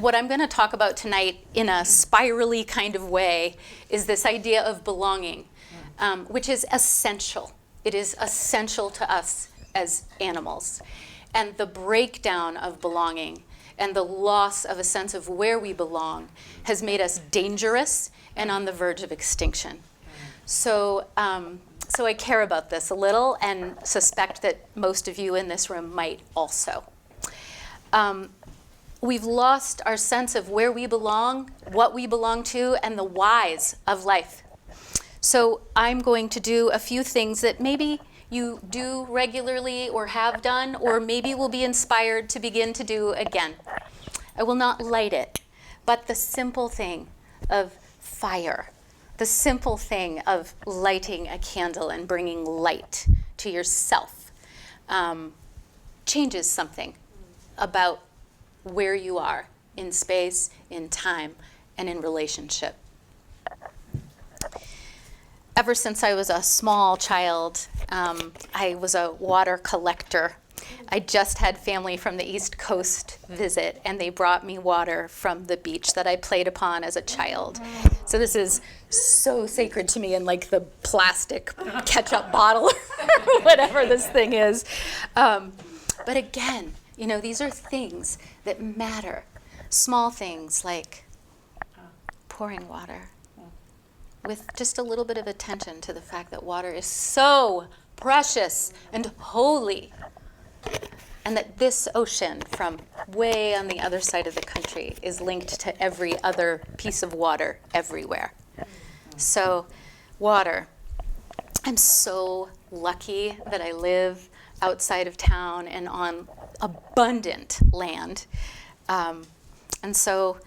what I'm going to talk about tonight in a spirally kind of way is this idea of belonging, which is essential. It is essential to us as animals. And the breakdown of belonging and the loss of a sense of where we belong has made us dangerous and on the verge of extinction. So I care about this a little and suspect that most of you in this room might also. We've lost our sense of where we belong, what we belong to, and the whys of life. So I'm going to do a few things that maybe you do regularly or have done, or maybe will be inspired to begin to do again. I will not light it, but the simple thing of fire, the simple thing of lighting a candle and bringing light to yourself changes something about where you are in space, in time, and in relationship. Ever since I was a small child, I was a water collector. I just had family from the East Coast visit, and they brought me water from the beach that I played upon as a child. So this is so sacred to me in like the plastic ketchup bottle or whatever this thing is. But again, you know, these are things that matter. Small things like pouring water with just a little bit of attention to the fact that water is so precious and holy, and that this ocean from way on the other side of the country is linked to every other piece of water everywhere. So, water. I'm so lucky that I live outside of town and on abundant land. And so,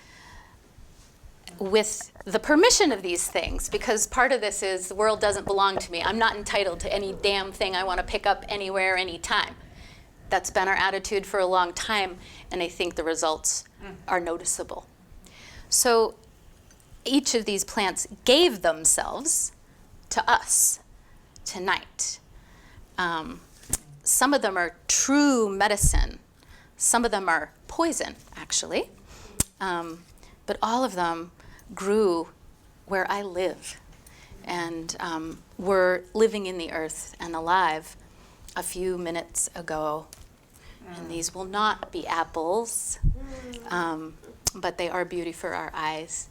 with the permission of these things, because part of this is the world doesn't belong to me. I'm not entitled to any damn thing I want to pick up anywhere, anytime. That's been our attitude for a long time, and I think the results are noticeable. So each of these plants gave themselves to us tonight. Some of them are true medicine. Some of them are poison, actually. But all of them grew where I live, and were living in the earth and alive a few minutes ago. And these will not be apples, but they are beauty for our eyes.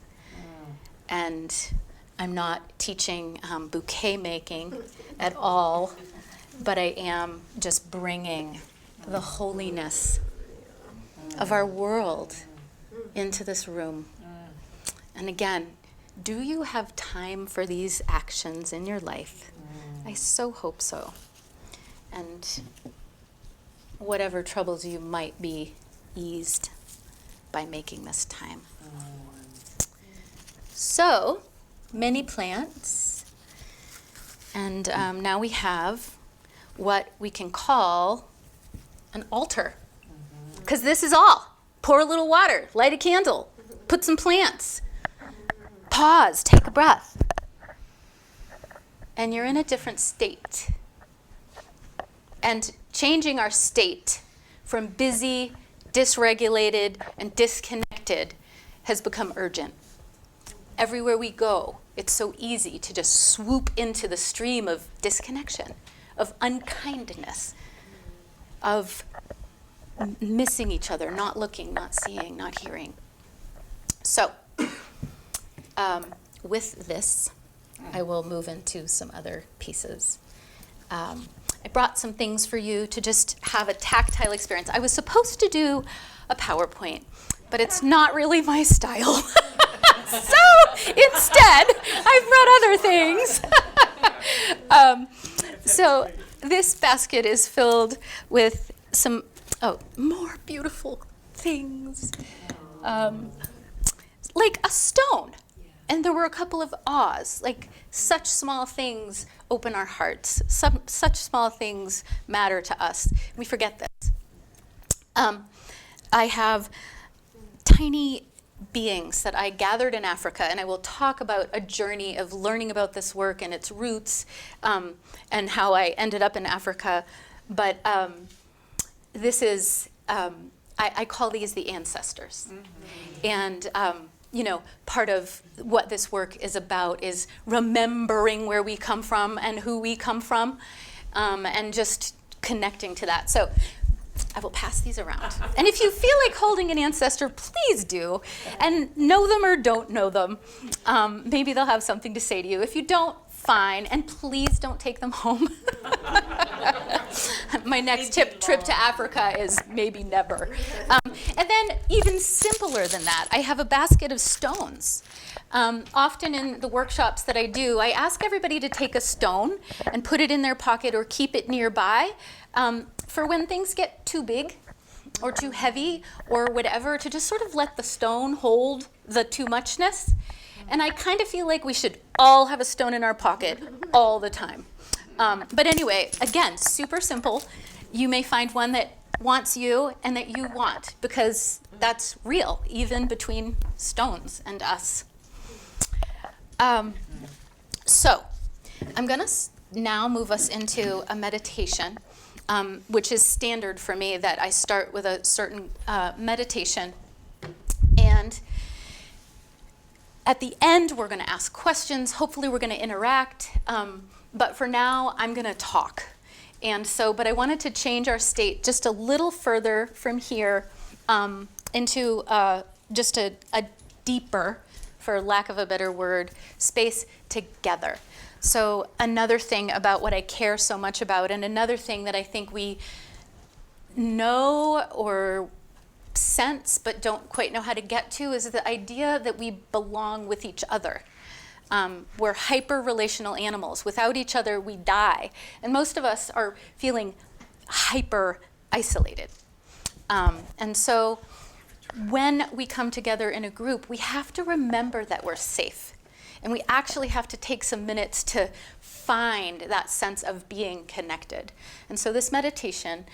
And I'm not teaching bouquet making at all, but I am just bringing the holiness of our world into this room. And again, do you have time for these actions in your life? I so hope so. And whatever troubles you might be eased by making this time. So, many plants. And now we have what we can call an altar. Because this is all. Pour a little water, light a candle, put some plants. Pause, take a breath. And you're in a different state. And changing our state from busy, dysregulated, and disconnected has become urgent. Everywhere we go, it's so easy to just swoop into the stream of disconnection, of unkindness, of missing each other, not looking, not seeing, not hearing. So, with this, I will move into some other pieces. I brought some things for you to just have a tactile experience. I was supposed to do a PowerPoint, but it's not really my style. So instead, I brought other things. So this basket is filled with some more beautiful things, like a stone. And there were a couple of ahs, like such small things open our hearts. Such small things matter to us. We forget this. I have tiny beings that I gathered in Africa, and I will talk about a journey of learning about this work and its roots, and how I ended up in Africa. But this is I call these the ancestors. And, part of what this work is about is remembering where we come from and who we come from, and just connecting to that. So I will pass these around. And if you feel like holding an ancestor, please do. And know them or don't know them. Maybe they'll have something to say to you. If you don't, fine. And please don't take them home. My next trip to Africa is maybe never. And then even simpler than that, I have a basket of stones. Often in the workshops that I do, I ask everybody to take a stone and put it in their pocket or keep it nearby for when things get too big or too heavy or whatever, to just sort of let the stone hold the too muchness. And I kind of feel like we should all have a stone in our pocket all the time. But anyway, again, super simple. You may find one that wants you and that you want, because that's real, even between stones and us. So I'm going to now move us into a meditation, which is standard for me, that I start with a certain meditation. And at the end, we're going to ask questions. Hopefully, we're going to interact. But for now, I'm going to talk. And so, but I wanted to change our state just a little further from here into just a deeper, for lack of a better word, space together. So another thing about what I care so much about, and another thing that I think we know or sense but don't quite know how to get to, is the idea that we belong with each other. We're hyper-relational animals. Without each other, we die. And most of us are feeling hyper-isolated. And so when we come together in a group, we have to remember that we're safe. And we actually have to take some minutes to find that sense of being connected. And so this meditation,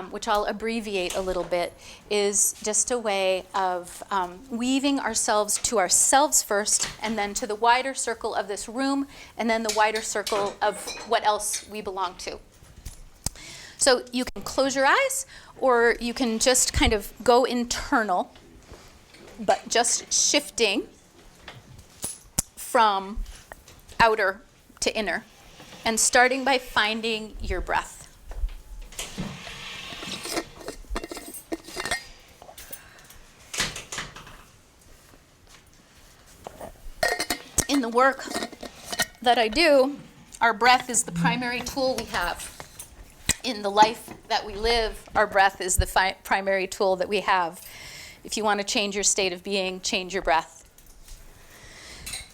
which I'll abbreviate a little bit, is just a way of weaving ourselves to ourselves first, and then to the wider circle of this room, and then the wider circle of what else we belong to. So you can close your eyes, or you can just kind of go internal, but just shifting from outer to inner, and starting by finding your breath. In the work that I do, our breath is the primary tool we have. In the life that we live, our breath is the primary tool that we have. If you want to change your state of being, change your breath.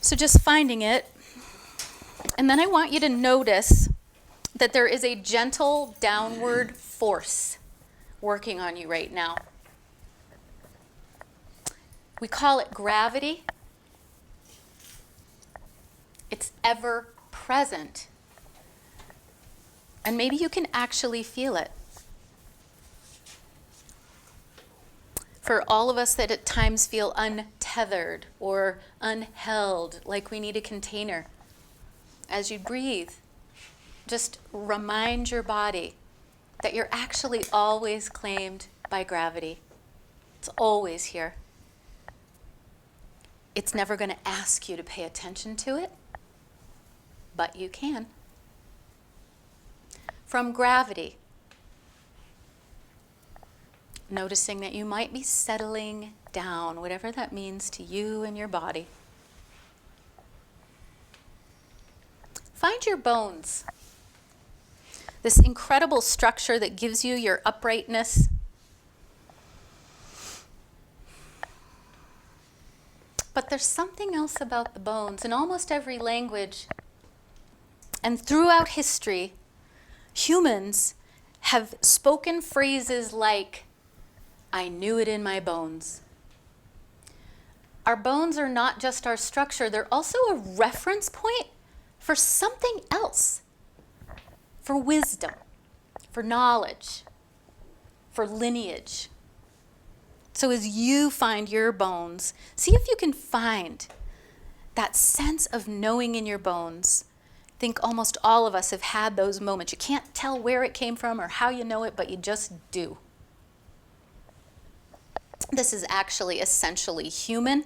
So just finding it. And then I want you to notice that there is a gentle downward force working on you right now. We call it gravity. It's ever present. And maybe you can actually feel it. For all of us that at times feel untethered or unheld, like we need a container, as you breathe, just remind your body that you're actually always claimed by gravity. It's always here. It's never going to ask you to pay attention to it, but you can. From gravity, noticing that you might be settling down, whatever that means to you and your body. Find your bones, this incredible structure that gives you your uprightness. But there's something else about the bones. In almost every language and throughout history, humans have spoken phrases like, "I knew it in my bones." Our bones are not just our structure, they're also a reference point for something else, for wisdom, for knowledge, for lineage. So as you find your bones, see if you can find that sense of knowing in your bones. I think almost all of us have had those moments. You can't tell where it came from or how you know it, but you just do. This is actually essentially human.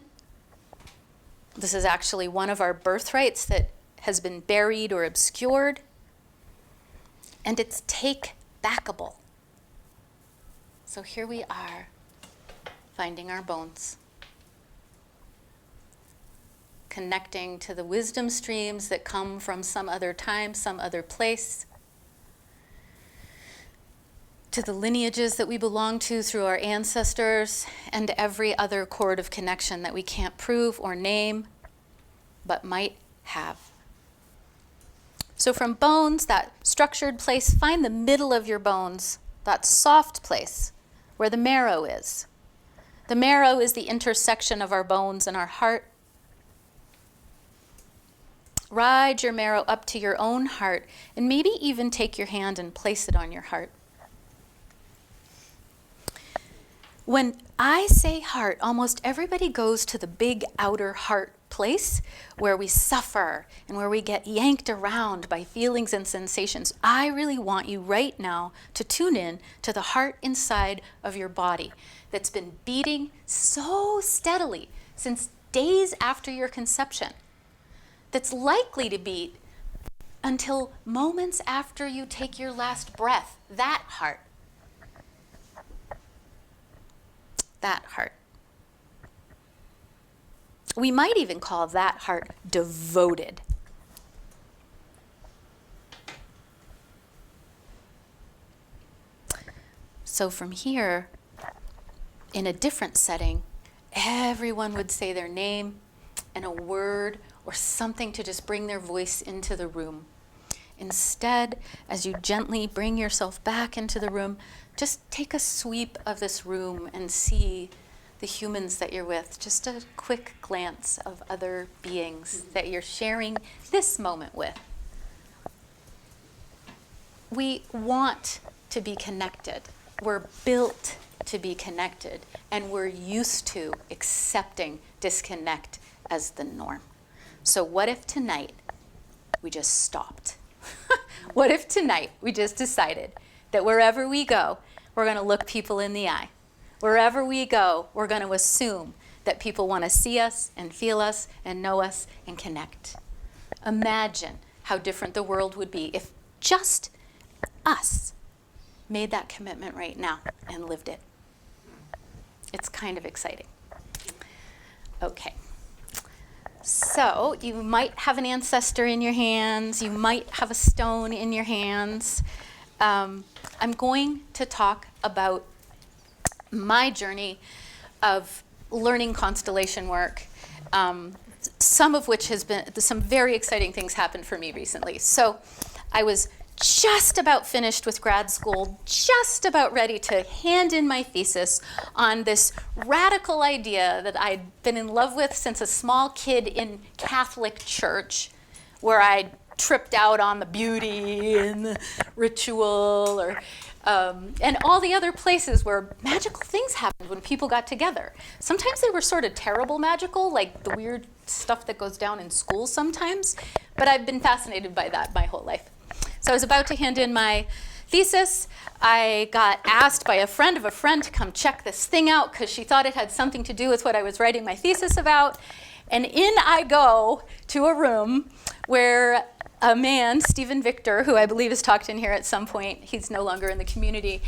This is actually one of our birthrights that has been buried or obscured. And it's take-backable. So here we are, finding our bones, connecting to the wisdom streams that come from some other time, some other place, to the lineages that we belong to through our ancestors, and every other cord of connection that we can't prove or name, but might have. So from bones, that structured place, find the middle of your bones, that soft place where the marrow is. The marrow is the intersection of our bones and our heart. Ride your marrow up to your own heart, and maybe even take your hand and place it on your heart. When I say heart, almost everybody goes to the big outer heart place where we suffer and where we get yanked around by feelings and sensations. I really want you right now to tune in to the heart inside of your body that's been beating so steadily since days after your conception, that's likely to beat until moments after you take your last breath. That heart. That heart. We might even call that heart devoted. So from here, in a different setting, everyone would say their name and a word or something to just bring their voice into the room. Instead, as you gently bring yourself back into the room, just take a sweep of this room and see the humans that you're with. Just a quick glance of other beings that you're sharing this moment with. We want to be connected. We're built to be connected, and we're used to accepting disconnect as the norm. So what if tonight we just stopped? What if tonight we just decided that wherever we go, we're going to look people in the eye? Wherever we go, we're going to assume that people want to see us and feel us and know us and connect. Imagine how different the world would be if just us made that commitment right now and lived it. It's kind of exciting. Okay. So you might have an ancestor in your hands. You might have a stone in your hands. I'm going to talk about my journey of learning constellation work, some of which has been, some very exciting things happened for me recently. So I was just about finished with grad school, just about ready to hand in my thesis on this radical idea that I'd been in love with since a small kid in Catholic church, where I tripped out on the beauty and the ritual, or and all the other places where magical things happened when people got together. Sometimes they were sort of terrible magical, like the weird stuff that goes down in school sometimes, but I've been fascinated by that my whole life. So I was about to hand in my thesis. I got asked by a friend of a friend to come check this thing out because she thought it had something to do with what I was writing my thesis about. And in I go to a room where a man, Stephen Victor, who I believe has talked in here at some point, he's no longer in the community,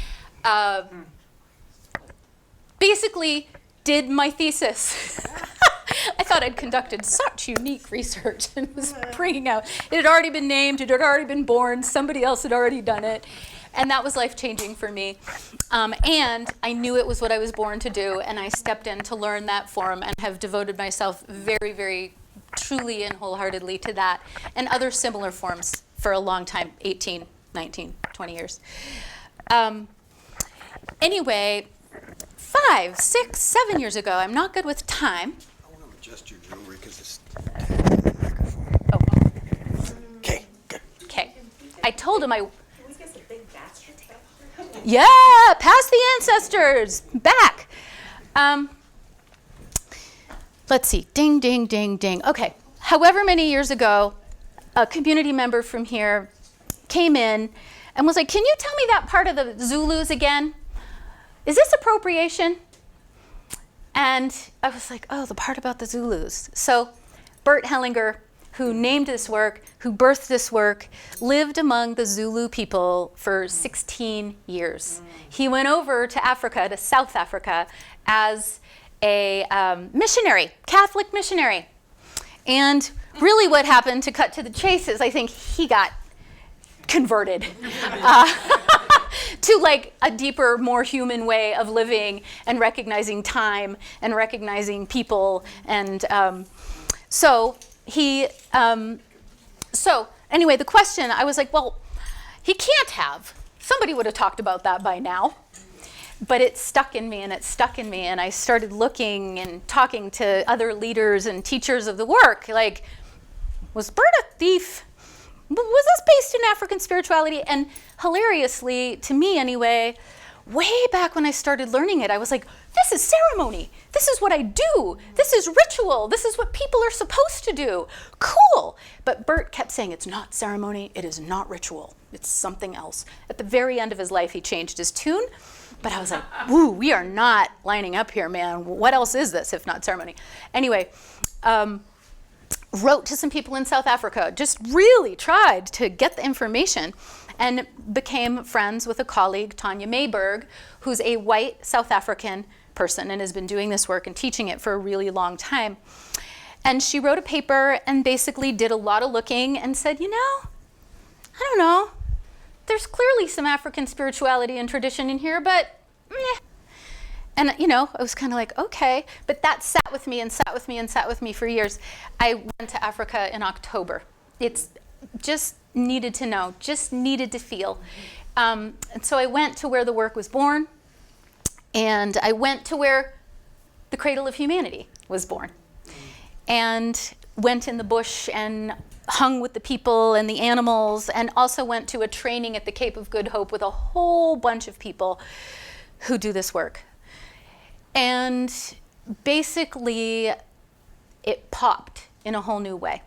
basically did my thesis. I thought I'd conducted such unique research and was bringing out. It had already been named, it had already been born, somebody else had already done it. And that was life-changing for me. And I knew it was what I was born to do, and I stepped in to learn that form and have devoted myself very, very truly and wholeheartedly to that and other similar forms for a long time, 18, 19, 20 years. Anyway, 5, 6, 7 years ago, I'm not good with time. I want to adjust your jewelry because it's Oh. okay. Good. Okay. I told him I... Can we get the big basket? Yeah, past the ancestors, back. Let's see, ding, ding, ding, ding. Okay, however many years ago, a community member from here came in and was like, can you tell me that part of the Zulus again? Is this appropriation? And I was like, oh, the part about the Zulus. So Bert Hellinger, who named this work, who birthed this work, lived among the Zulu people for 16 years. He went over to Africa, to South Africa, as a missionary, Catholic missionary. And really what happened, to cut to the chase, is I think he got converted to like a deeper, more human way of living and recognizing time and recognizing people. And so anyway, the question, I was like, well, he can't have. Somebody would have talked about that by now. But it stuck in me, and it stuck in me, and I started looking and talking to other leaders and teachers of the work. Like, was Bert a thief? Was this based in African spirituality? And hilariously, to me anyway, way back when I started learning it, I was like, this is ceremony. This is what I do. This is ritual. This is what people are supposed to do. Cool. But Bert kept saying, it's not ceremony. It is not ritual. It's something else. At the very end of his life, he changed his tune. But I was like, ooh, we are not lining up here, man. What else is this if not ceremony? Anyway, wrote to some people in South Africa, just really tried to get the information, and became friends with a colleague, Tanya Mayberg, who's a white South African person and has been doing this work and teaching it for a really long time. And she wrote a paper and basically did a lot of looking and said, you know, I don't know. There's clearly some African spirituality and tradition in here, but meh. And, you know, I was kind of like, okay. But that sat with me and sat with me and sat with me for years. I went to Africa in October. It's just needed to know, just needed to feel. And so I went to where the work was born, and I went to where the cradle of humanity was born, and went in the bush and hung with the people and the animals, and also went to a training at the Cape of Good Hope with a whole bunch of people who do this work. And basically, it popped in a whole new way,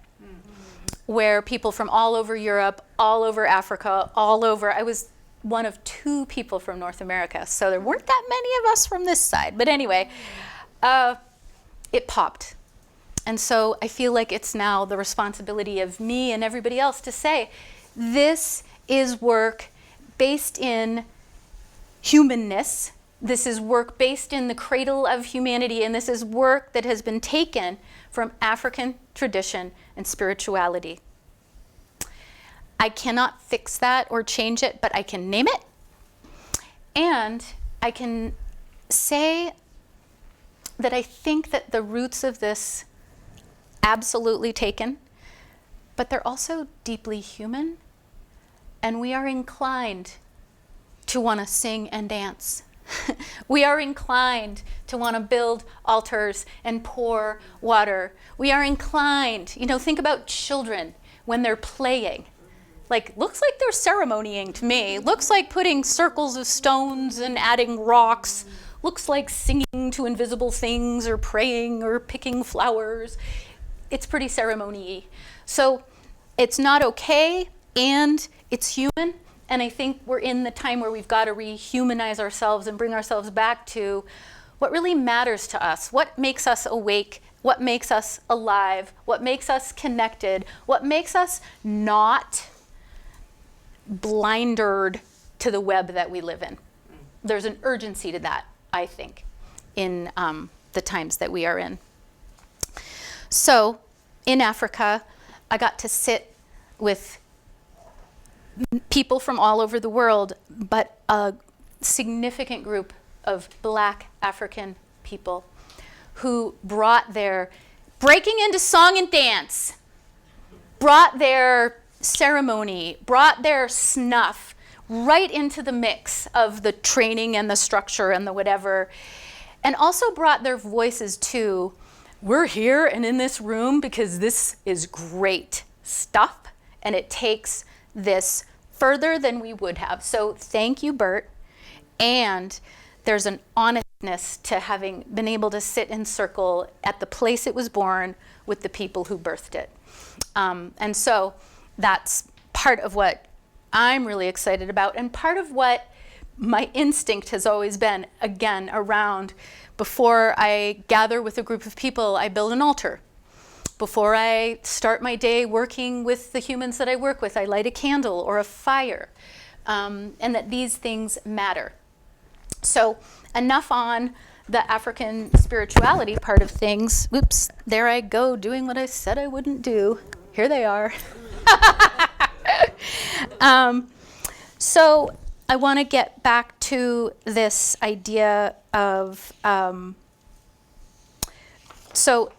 where people from all over Europe, all over Africa, I was one of 2 people from North America, so there weren't that many of us from this side. But anyway, it popped. And so I feel like it's now the responsibility of me and everybody else to say, this is work based in humanness. This is work based in the cradle of humanity, and this is work that has been taken from African tradition and spirituality. I cannot fix that or change it, but I can name it. And I can say that I think that the roots of this absolutely taken, but they're also deeply human, and we are inclined to want to sing and dance. We are inclined to want to build altars and pour water. We are inclined, think about children when they're playing. Like, looks like they're ceremonying to me. Looks like putting circles of stones and adding rocks. Looks like singing to invisible things or praying or picking flowers. It's pretty ceremony-y. So it's not okay, and it's human. And I think we're in the time where we've got to rehumanize ourselves and bring ourselves back to what really matters to us, what makes us awake, what makes us alive, what makes us connected, what makes us not blindered to the web that we live in. There's an urgency to that, I think, in the times that we are in. So in Africa, I got to sit with people from all over the world, but a significant group of Black African people who brought their breaking into song and dance, brought their ceremony, brought their snuff right into the mix of the training and the structure and the whatever, and also brought their voices too. We're here and in this room because this is great stuff, and it takes this further than we would have. So thank you, Bert. And there's an honestness to having been able to sit in circle at the place it was born with the people who birthed it. And so that's part of what I'm really excited about, and part of what my instinct has always been, again, around Before I gather with a group of people, I build an altar. Before I start my day working with the humans that I work with, I light a candle or a fire, and that these things matter. So enough on the African spirituality part of things. Oops, there I go, doing what I said I wouldn't do. Here they are. So I want to get back to this idea of, so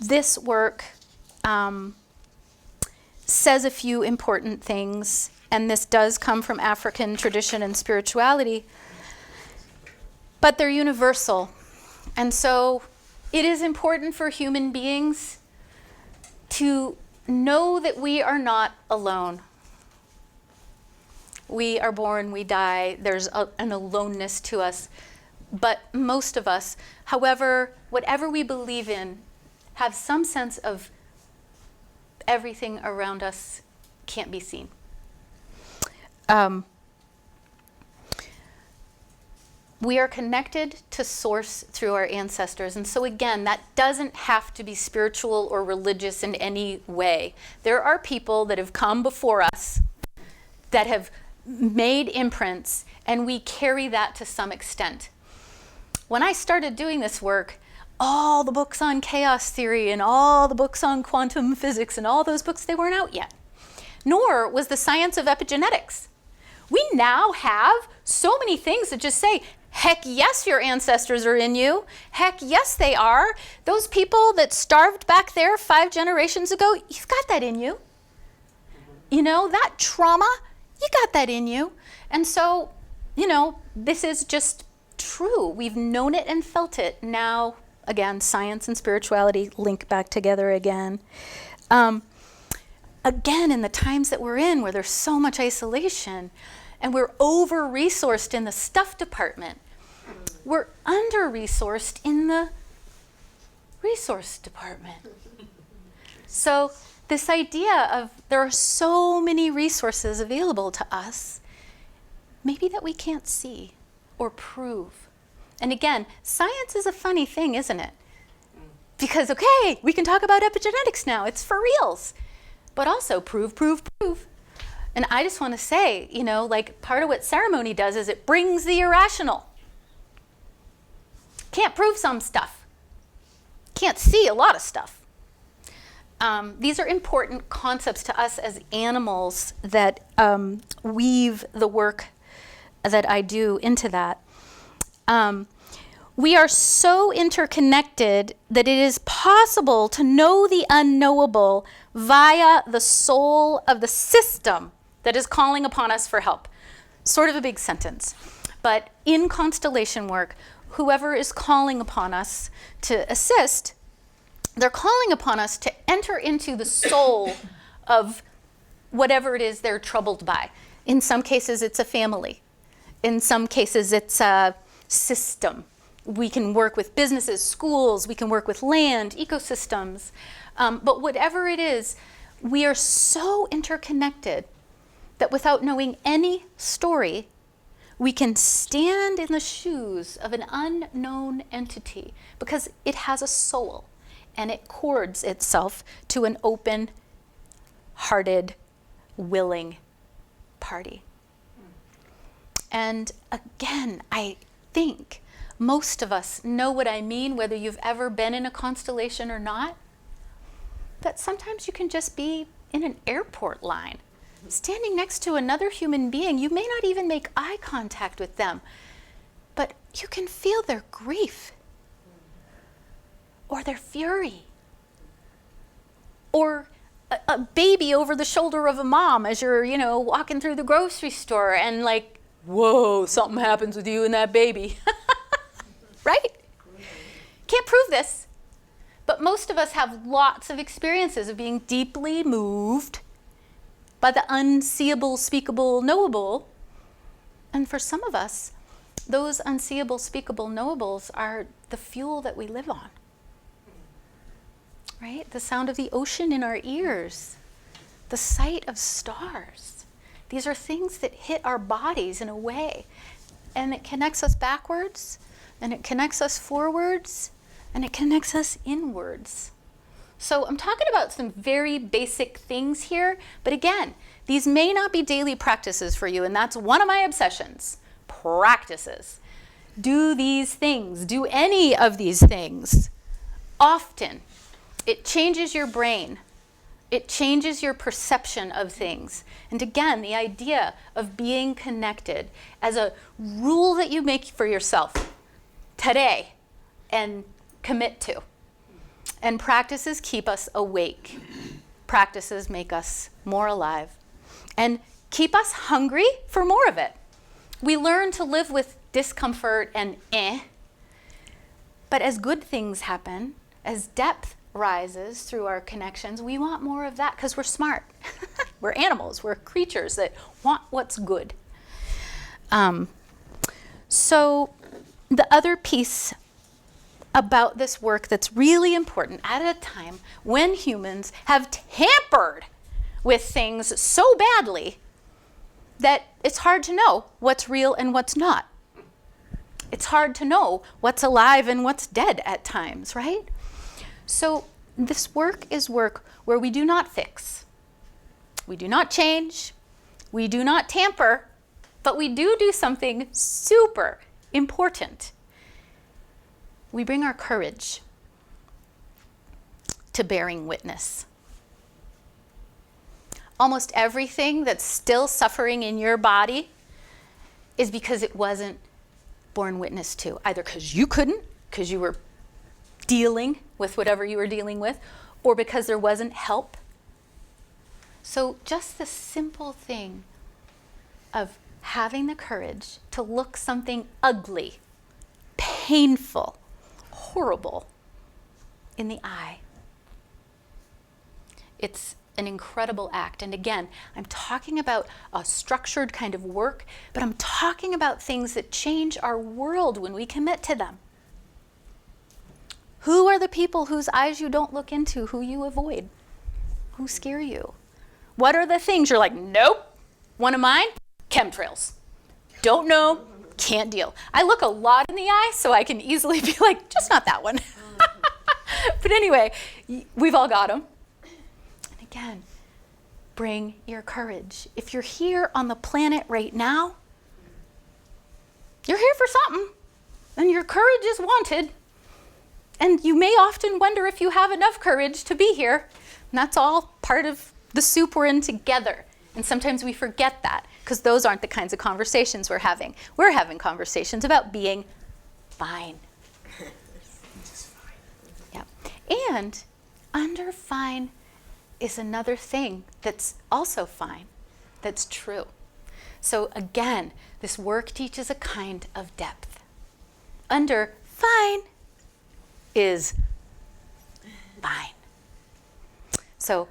this work says a few important things, and this does come from African tradition and spirituality, but they're universal. And so it is important for human beings to know that we are not alone. We are born, we die, there's an aloneness to us. But most of us, however, whatever we believe in, have some sense of everything around us can't be seen. We are connected to Source through our ancestors. And so again, that doesn't have to be spiritual or religious in any way. There are people that have come before us that have made imprints, and we carry that to some extent. When I started doing this work, all the books on chaos theory and all the books on quantum physics and all those books, they weren't out yet. Nor was the science of epigenetics. We now have so many things that just say, heck yes, your ancestors are in you. Heck yes, they are. Those people that starved back there 5 generations ago, you've got that in you. You know, that trauma, you got that in you. And so, you know, this is just true. We've known it and felt it. Now, again, science and spirituality link back together again. Again, in the times that we're in, where there's so much isolation, and we're over-resourced in the stuff department, we're under-resourced in the resource department. So this idea of there are so many resources available to us, maybe that we can't see or prove. And again, science is a funny thing, isn't it? Because, okay, we can talk about epigenetics now. It's for reals. But also prove, prove, prove. And I just want to say, you know, like part of what ceremony does is it brings the irrational. Can't prove some stuff. Can't see a lot of stuff. These are important concepts to us as animals that weave the work that I do into that. We are so interconnected that it is possible to know the unknowable via the soul of the system that is calling upon us for help. Sort of a big sentence. But in constellation work, whoever is calling upon us to assist, they're calling upon us to enter into the soul of whatever it is they're troubled by. In some cases, it's a family. In some cases, it's a system. We can work with businesses, schools, we can work with land, ecosystems. But whatever it is, we are so interconnected that without knowing any story, we can stand in the shoes of an unknown entity because it has a soul and it cords itself to an open-hearted, willing party. And again, I think most of us know what I mean, whether you've ever been in a constellation or not, that sometimes you can just be in an airport line, standing next to another human being. You may not even make eye contact with them, but you can feel their grief or their fury or a baby over the shoulder of a mom as you're, you know, walking through the grocery store and like, whoa, something happens with you and that baby. Right? Can't prove this. But most of us have lots of experiences of being deeply moved by the unseeable, speakable, knowable. And for some of us, those unseeable, speakable, knowables are the fuel that we live on. Right? The sound of the ocean in our ears, the sight of stars. These are things that hit our bodies in a way, and it connects us backwards and it connects us forwards, and it connects us inwards. So I'm talking about some very basic things here, but again, these may not be daily practices for you, and that's one of my obsessions, practices. Do these things, do any of these things often. It changes your brain. It changes your perception of things. And again, the idea of being connected as a rule that you make for yourself today and commit to. And practices keep us awake. Practices make us more alive and keep us hungry for more of it. We learn to live with discomfort and but as good things happen, as depth rises through our connections, we want more of that because we're smart. We're animals. We're creatures that want what's good. So the other piece about this work that's really important at a time when humans have tampered with things so badly that it's hard to know what's real and what's not. It's hard to know what's alive and what's dead at times, right? So this work is work where we do not fix, we do not change, we do not tamper, but we do something super important. We bring our courage to bearing witness. Almost everything that's still suffering in your body is because it wasn't borne witness to, either because you couldn't, because you were dealing with whatever you were dealing with, or because there wasn't help. So just the simple thing of having the courage to look something ugly, painful, horrible in the eye. It's an incredible act. And again, I'm talking about a structured kind of work, but I'm talking about things that change our world when we commit to them. Who are the people whose eyes you don't look into, who you avoid, who scare you? What are the things you're like, nope, one of mine, chemtrails. Don't know, can't deal. I look a lot in the eye, so I can easily be like, just not that one. But anyway, we've all got them. And again, bring your courage. If you're here on the planet right now, you're here for something, and your courage is wanted. And you may often wonder if you have enough courage to be here. And that's all part of the soup we're in together. And sometimes we forget that because those aren't the kinds of conversations we're having. We're having conversations about being fine. Yeah. And under fine is another thing that's also fine, that's true. So again, this work teaches a kind of depth. Under fine is fine. So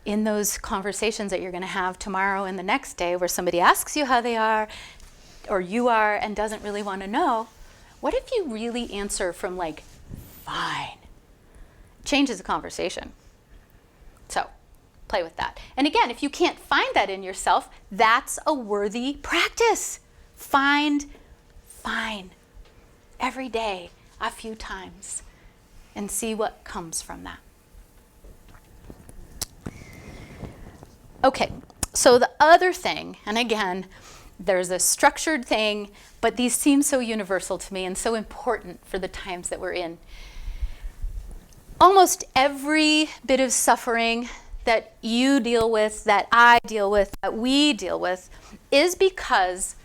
in those conversations that you're going to have tomorrow and the next day where somebody asks you how they are or you are and doesn't really want to know, what if you really answer from like, fine? Changes the conversation. So play with that. And again, if you can't find that in yourself, that's a worthy practice. Find fine every day, a few times, and see what comes from that. Okay, so the other thing, and again, there's a structured thing, but these seem so universal to me and so important for the times that we're in. Almost every bit of suffering that you deal with, that I deal with, that we deal with, is because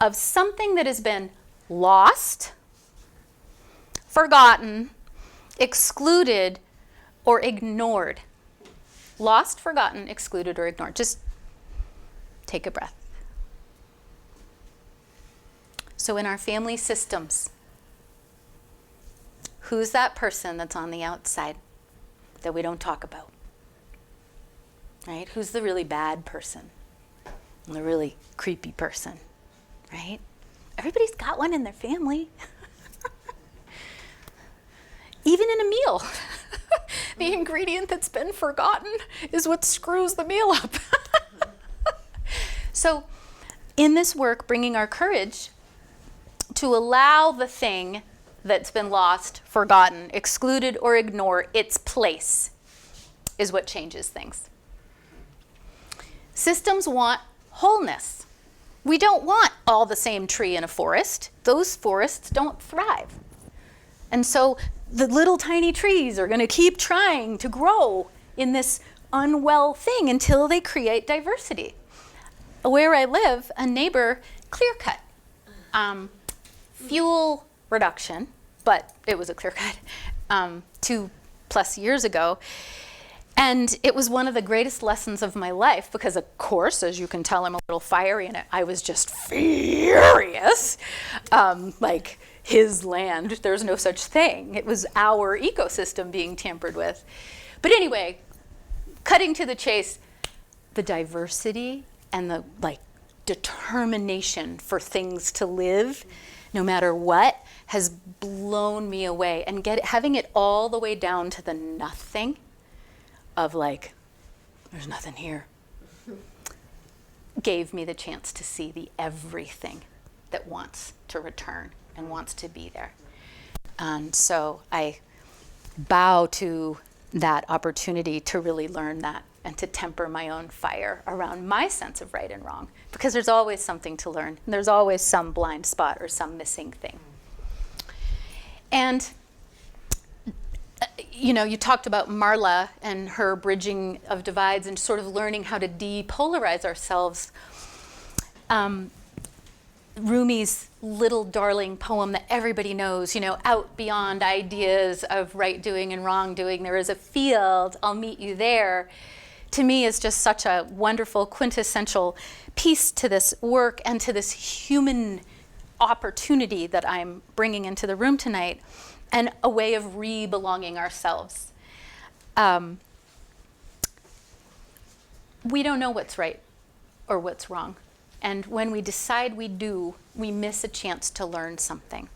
of something that has been lost, forgotten, excluded, or ignored. Lost, forgotten, excluded, or ignored. Just take a breath. So in our family systems, who's that person that's on the outside that we don't talk about? Right? Who's the really bad person? The really creepy person, right? Everybody's got one in their family. Even in a meal. The ingredient that's been forgotten is what screws the meal up. So in this work, bringing our courage, to allow the thing that's been lost, forgotten, excluded, or ignore its place is what changes things. Systems want wholeness. We don't want all the same tree in a forest. Those forests don't thrive. And so the little tiny trees are going to keep trying to grow in this unwell thing until they create diversity. Where I live, a neighbor clear cut. Fuel reduction, but it was a clear cut 2+ years ago. And it was one of the greatest lessons of my life because, of course, as you can tell, I'm a little fiery and I was just furious. Like his land, there's no such thing. It was our ecosystem being tampered with. But anyway, cutting to the chase, the diversity and the determination for things to live, no matter what, has blown me away. And having it all the way down to the nothing of there's nothing here, gave me the chance to see the everything that wants to return and wants to be there. And so I bow to that opportunity to really learn that and to temper my own fire around my sense of right and wrong, because there's always something to learn. And there's always some blind spot or some missing thing. And you talked about Marla and her bridging of divides and sort of learning how to depolarize ourselves. Rumi's little darling poem that everybody knows, out beyond ideas of right doing and wrong doing, there is a field, I'll meet you there, to me is just such a wonderful quintessential piece to this work and to this human opportunity that I'm bringing into the room tonight, and a way of re-belonging ourselves. We don't know what's right or what's wrong. And when we decide we do, we miss a chance to learn something.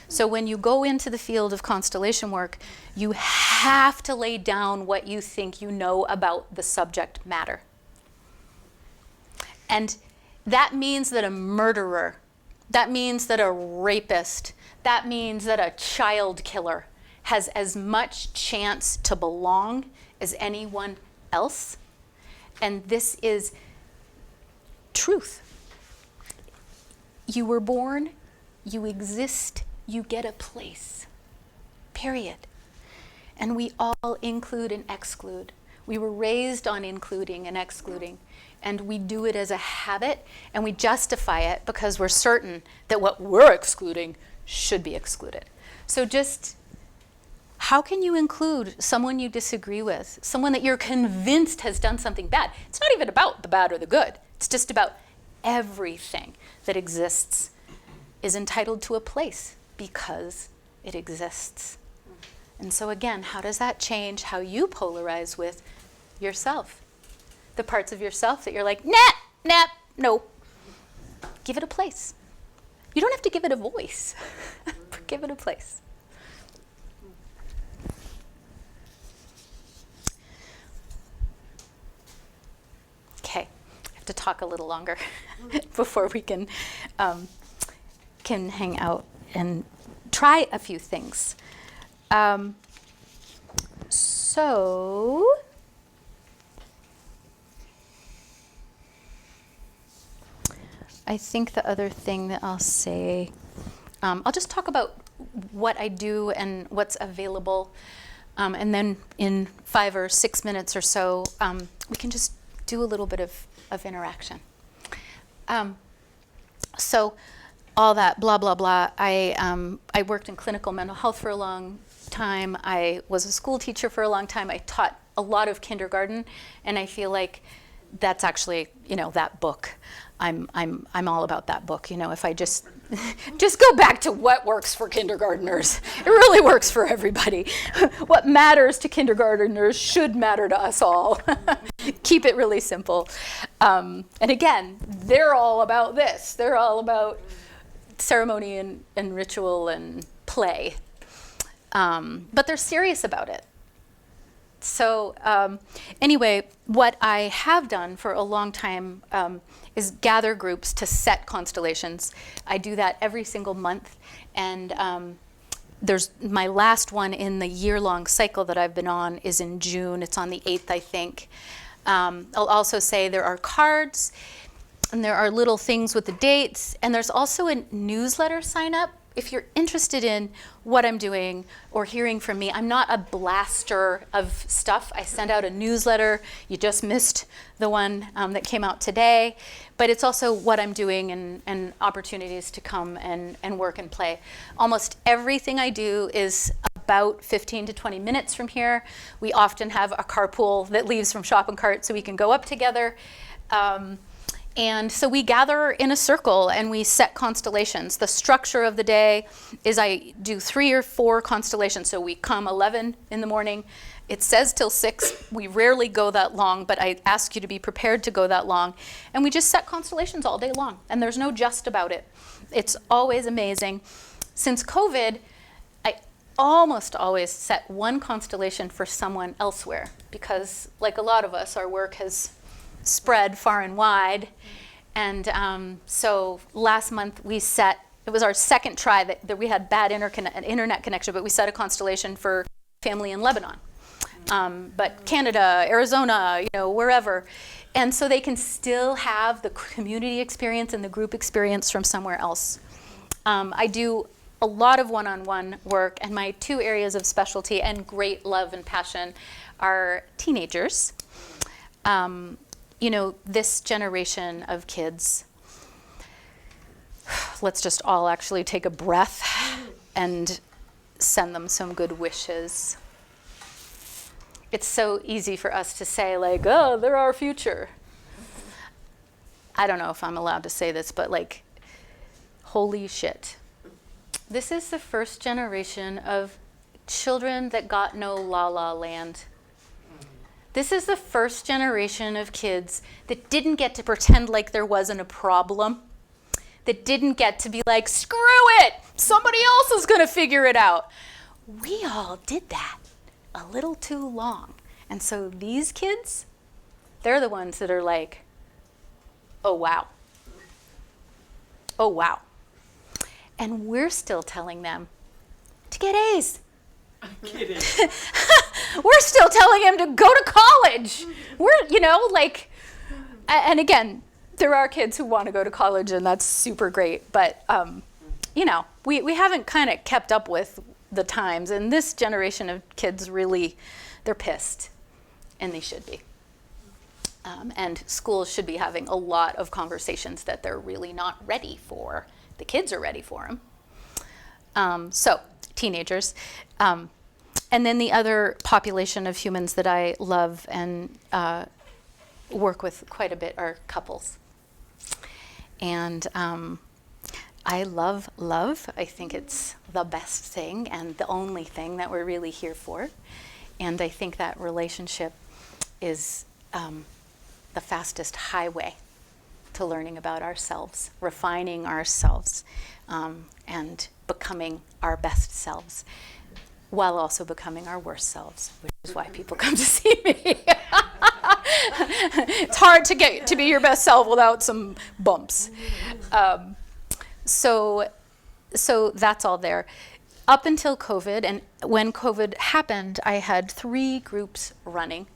So when you go into the field of constellation work, you have to lay down what you think you know about the subject matter. And that means that a murderer, that means that a rapist, that means that a child killer has as much chance to belong as anyone else. And this is truth. You were born, you exist, you get a place, period. And we all include and exclude. We were raised on including and excluding, and we do it as a habit, and we justify it because we're certain that what we're excluding should be excluded. So just, how can you include someone you disagree with, someone that you're convinced has done something bad? It's not even about the bad or the good. It's just about everything that exists is entitled to a place because it exists. And so again, how does that change how you polarize with yourself? The parts of yourself that you're like, nah, no. Give it a place. You don't have to give it a voice, but give it a place. Okay, I have to talk a little longer before we can hang out and try a few things. So I think the other thing that I'll say, I'll just talk about what I do and what's available, and then in 5 or 6 minutes or so, we can just do a little bit of interaction. So all that blah, blah, blah, I worked in clinical mental health for a long time. I was a school teacher for a long time. I taught a lot of kindergarten, and I feel like that's actually, that book. I'm all about that book. If I just go back to what works for kindergartners, it really works for everybody. What matters to kindergartners should matter to us all. Keep it really simple. And again, they're all about this. They're all about ceremony and ritual and play. But they're serious about it. So anyway, what I have done for a long time is gather groups to set constellations. I do that every single month, and there's my last one in the year-long cycle that I've been on is in June. It's on the 8th, I think. I'll also say there are cards, and there are little things with the dates, and there's also a newsletter sign up. If you're interested in what I'm doing or hearing from me, I'm not a blaster of stuff. I send out a newsletter. You just missed the one that came out today. But it's also what I'm doing and opportunities to come and work and play. Almost everything I do is about 15 to 20 minutes from here. We often have a carpool that leaves from shop and cart so we can go up together. And so we gather in a circle and we set constellations. The structure of the day is I do 3 or 4 constellations. So we come 11 in the morning. It says till 6. We rarely go that long, but I ask you to be prepared to go that long. And we just set constellations all day long. And there's no just about it. It's always amazing. Since COVID, I almost always set one constellation for someone elsewhere because, like a lot of us, our work has spread far and wide. And so last month we set, it was our second try that we had bad internet connection, but we set a constellation for family in Lebanon. But Canada, Arizona, wherever. And so they can still have the community experience and the group experience from somewhere else. I do a lot of one-on-one work, and my 2 areas of specialty and great love and passion are teenagers. This generation of kids, let's just all actually take a breath and send them some good wishes. It's so easy for us to say, like, oh, they're our future. I don't know if I'm allowed to say this, but like, holy shit. This is the first generation of children that got no La La Land. This is the first generation of kids that didn't get to pretend like there wasn't a problem, that didn't get to be like, screw it, somebody else is going to figure it out. We all did that a little too long. And so these kids, they're the ones that are like, oh, wow. Oh, wow. And we're still telling them to get A's. I'm kidding. We're still telling him to go to college. And again, there are kids who want to go to college, and that's super great. But, we haven't kind of kept up with the times. And this generation of kids really, they're pissed, and they should be. And schools should be having a lot of conversations that they're really not ready for. The kids are ready for them. So, teenagers. And then the other population of humans that I love and work with quite a bit are couples. And I love love. I think it's the best thing and the only thing that we're really here for. And I think that relationship is the fastest highway to learning about ourselves, refining ourselves, and becoming our best selves, while also becoming our worst selves, which is why people come to see me. It's hard to get to be your best self without some bumps. So that's all there. Up until COVID, and when COVID happened, I had 3 groups running,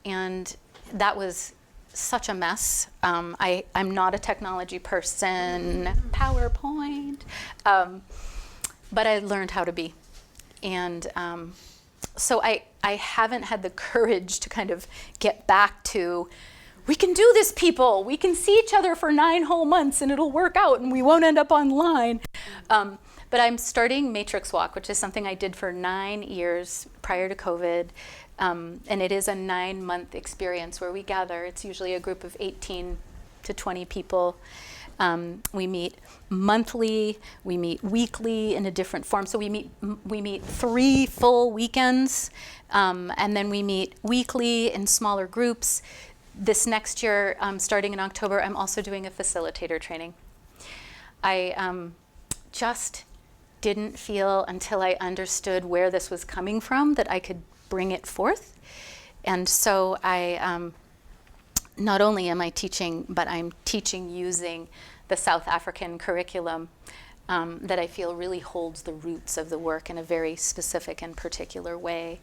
and that was such a mess. I'm not a technology person, PowerPoint, but I learned how to be. And so I haven't had the courage to kind of get back to, we can do this, people. We can see each other for 9 whole months and it'll work out and we won't end up online. But I'm starting Matrix Walk, which is something I did for 9 years prior to COVID. And it is a 9-month experience where we gather. It's usually a group of 18 to 20 people. We meet monthly, we meet weekly in a different form. So we meet 3 full weekends, and then we meet weekly in smaller groups. This next year, starting in October, I'm also doing a facilitator training. I just didn't feel until I understood where this was coming from that I could bring it forth. And so not only am I teaching, but I'm teaching using the South African curriculum that I feel really holds the roots of the work in a very specific and particular way.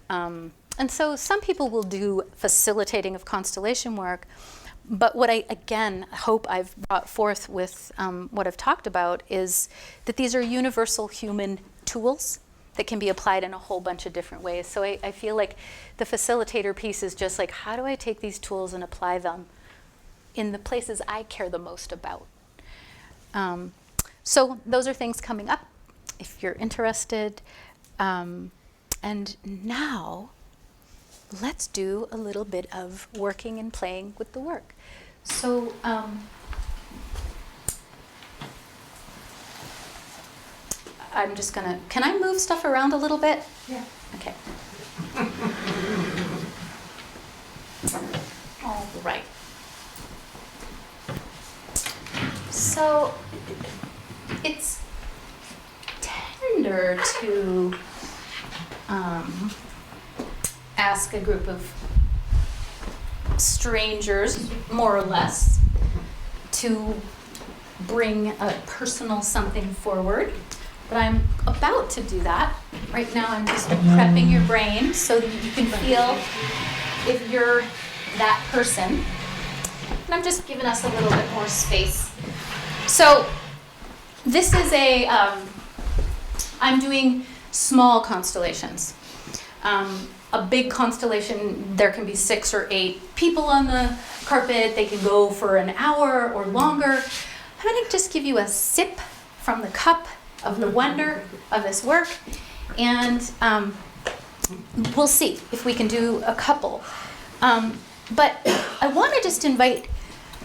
And so some people will do facilitating of constellation work, but what I, again, hope I've brought forth with what I've talked about is that these are universal human tools that can be applied in a whole bunch of different ways. So I feel like the facilitator piece is just like, how do I take these tools and apply them in the places I care the most about? So those are things coming up if you're interested. And now let's do a little bit of working and playing with the work. So I'm just gonna, can I move stuff around a little bit? Yeah. Okay. All right. So it's tender to ask a group of strangers, more or less, to bring a personal something forward. But I'm about to do that. Right now I'm just prepping your brain so that you can feel if you're that person. And I'm just giving us a little bit more space. So this is I'm doing small constellations. A big constellation, there can be 6 or 8 people on the carpet. They can go for an hour or longer. I'm going to just give you a sip from the cup of the wonder of this work, and we'll see if we can do a couple. But I want to just invite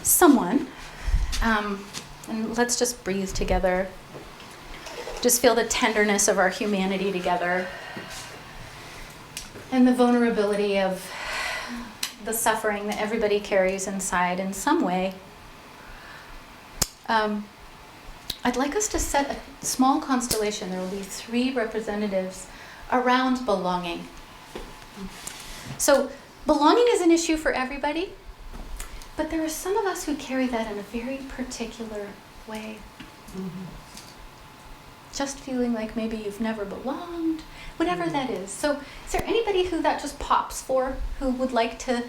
someone, and let's just breathe together. Just feel the tenderness of our humanity together, and the vulnerability of the suffering that everybody carries inside in some way. I'd like us to set a small constellation. There will be 3 representatives around belonging. So belonging is an issue for everybody, but there are some of us who carry that in a very particular way. Mm-hmm. Just feeling like maybe you've never belonged, whatever that is. So is there anybody who that just pops for, who would like to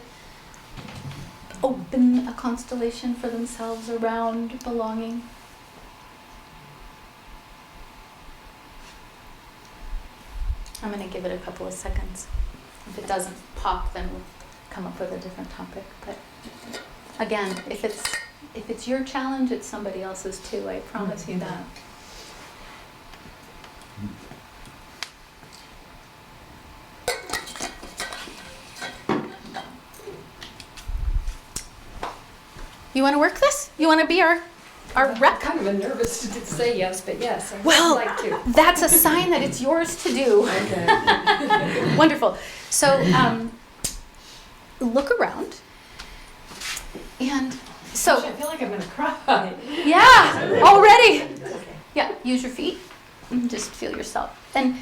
open a constellation for themselves around belonging? I'm going to give it a couple of seconds. If it doesn't pop, then we'll come up with a different topic. But again, if it's your challenge, it's somebody else's too. I promise you that. You want to work this? You want to be our rep? I'm kind of nervous to say yes, but yes, I'd Well, like to. that's a sign that it's yours to do. Okay. Wonderful. So look around. And so, I feel like I'm going to cry. yeah, already. Okay. Yeah, use your feet and just feel yourself. And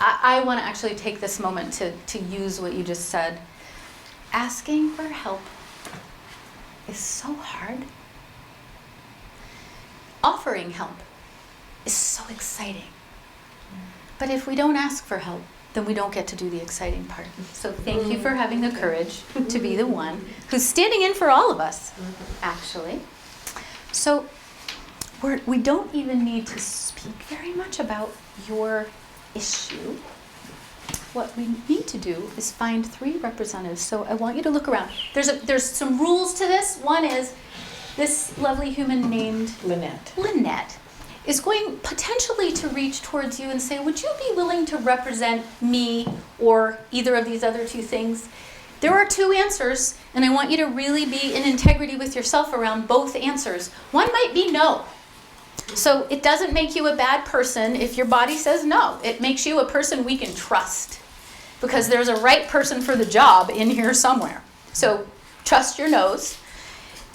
I want to actually take this moment to use what you just said. Asking for help is so hard. Offering help is so exciting. But if we don't ask for help, then we don't get to do the exciting part. So thank you for having the courage to be the one who's standing in for all of us, actually. So we don't even need to speak very much about your issue. What we need to do is find 3 representatives. So I want you to look around. There's some rules to this. One is this lovely human named Lynette is going potentially to reach towards you and say, would you be willing to represent me or either of these other 2 things? There are 2 answers, and I want you to really be in integrity with yourself around both answers. One might be no. So it doesn't make you a bad person if your body says no. It makes you a person we can trust, because there's a right person for the job in here somewhere. So trust your nose.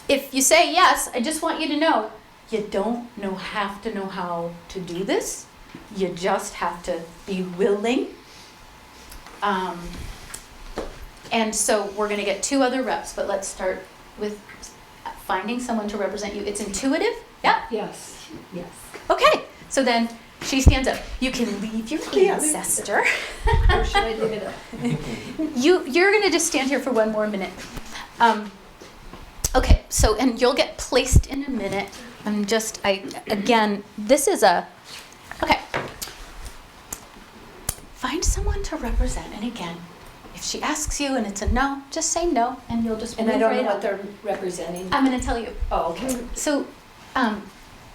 If you say yes, I just want you to know, you don't have to know how to do this. You just have to be willing. And so we're gonna get 2 other reps, but let's start with finding someone to represent you. It's intuitive, yeah? Yes, yes. Okay, so then she stands up. You can leave your ancestor. Or should I leave it up? You're gonna just stand here for 1 more minute. Okay, so, and you'll get placed in a minute. Again, this is okay. Find someone to represent, and again, if she asks you and it's a no, just say no, and you'll just And move I don't right know what up. they're representing. I'm gonna tell you. Oh, okay. So,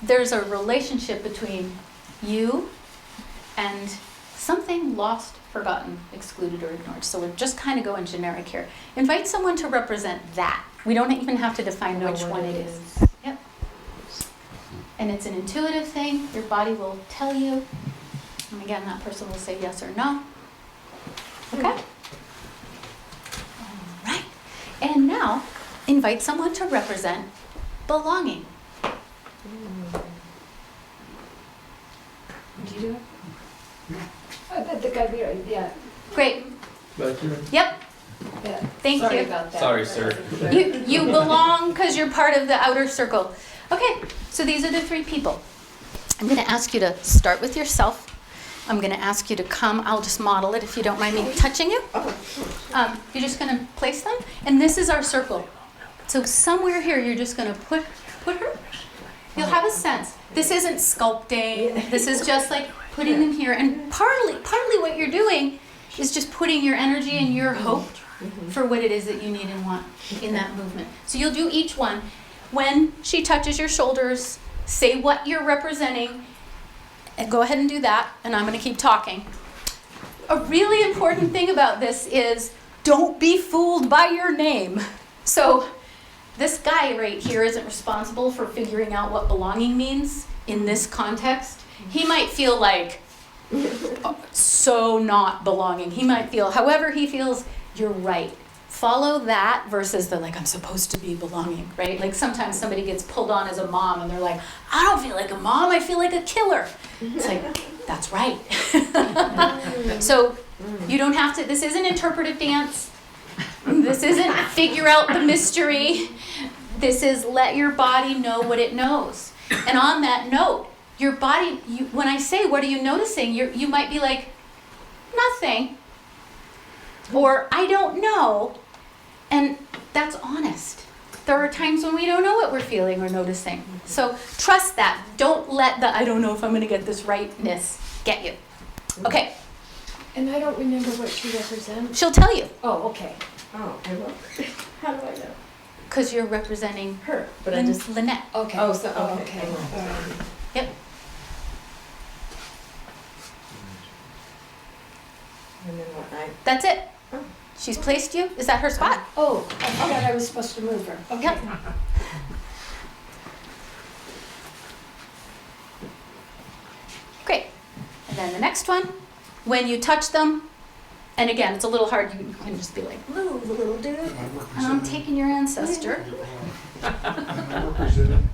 there's a relationship between you and something lost, forgotten, excluded, or ignored. So we're just kind of going generic here. Invite someone to represent that. We don't even have to define which one it is. Yep. And it's an intuitive thing. Your body will tell you. And again, that person will say yes or no. Okay? All right. And now, invite someone to represent belonging. Did you do it? I think I'd be right, yeah. Great. Back here. Yep. Yeah. Thank Sorry you. about that. Sorry, sir. You belong because you're part of the outer circle. Okay, so these are the 3 people. I'm going to ask you to start with yourself. I'm going to ask you to come. I'll just model it if you don't mind me touching you. You're just going to place them. And this is our circle. So somewhere here, you're just going to put her. You'll have a sense. This isn't sculpting. This is just like putting them here. And partly what you're doing is just putting your energy and your hope for what it is that you need and want in that movement. So you'll do each one. When she touches your shoulders, say what you're representing, and go ahead and do that, and I'm going to keep talking. A really important thing about this is don't be fooled by your name. So this guy right here isn't responsible for figuring out what belonging means in this context. He might feel like so not belonging. He might feel however he feels. You're right. Follow that versus the like, I'm supposed to be belonging, right? Like sometimes somebody gets pulled on as a mom and they're like, I don't feel like a mom, I feel like a killer. It's like, that's right. So you don't have to, this isn't interpretive dance. This isn't figure out the mystery. This is let your body know what it knows. And on that note, your body, when I say, what are you noticing? You might be like, nothing. Or I don't know. And that's honest. There are times when we don't know what we're feeling or noticing. So trust that. Don't let the I don't know if I'm going to get this rightness get you. Okay. And I don't remember what she represents. She'll tell you. Oh, okay. Oh, I will. How do I know? Because you're representing Her. But I just. Lynette. Okay. Oh, so Okay. Yep. And then what I. That's it. Oh. She's placed you. Is that her spot? Oh, I thought I was supposed to move her. Okay. Yep. Great. And then the next one, when you touch them, and again, it's a little hard, you can just be like, move, little dude. And I'm taking your ancestor. I'm representing,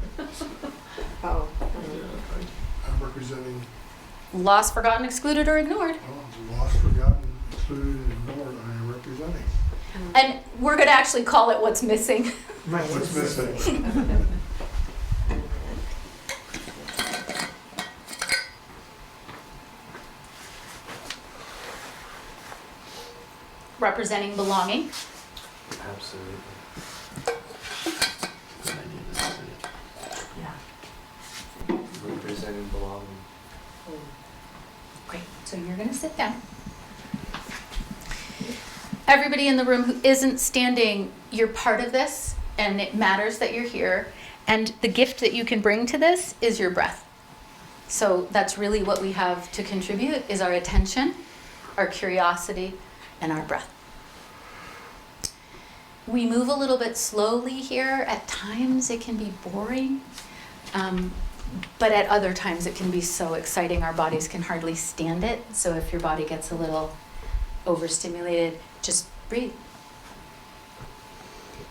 Oh. I'm representing, Lost, forgotten, excluded, or ignored. lost, forgotten, excluded, and ignored, I am representing. And we're going to actually call it what's missing. What's missing? Representing belonging. Absolutely. Representing belonging. Great. So you're going to sit down. Everybody in the room who isn't standing, you're part of this, and it matters that you're here. And the gift that you can bring to this is your breath. So that's really what we have to contribute is our attention, our curiosity, and our breath. We move a little bit slowly here. At times it can be boring, but at other times it can be so exciting our bodies can hardly stand it. So if your body gets a little overstimulated, just breathe.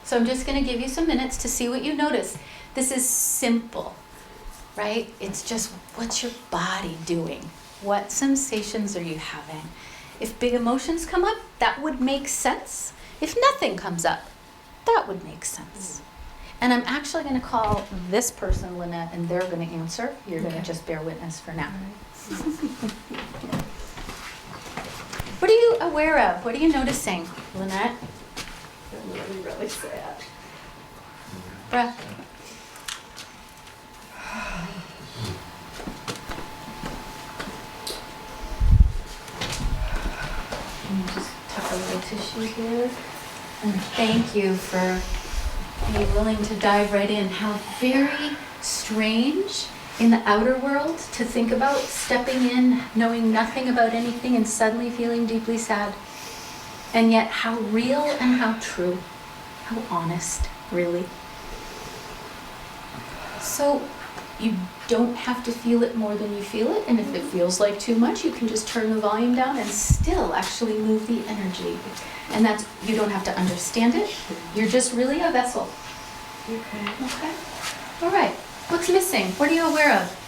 So I'm just going to give you some minutes to see what you notice. This is simple, right? It's just what's your body doing? What sensations are you having? If big emotions come up, that would make sense. If nothing comes up, that would make sense. And I'm actually going to call this person Lynette, and they're going to answer. You're going to just bear witness for now. What are you aware of? What are you noticing, Lynette? I'm really, really sad. Breath. Just tuck a little tissue here. And thank you for being willing to dive right in. How very strange in the outer world to think about stepping in, knowing nothing about anything, and suddenly feeling deeply sad. And yet how real and how true, how honest, really. So you don't have to feel it more than you feel it, and if it feels like too much, you can just turn the volume down and still actually move the energy. And that's, you don't have to understand it, you're just really a vessel. Okay? All right, what's missing? What are you aware of?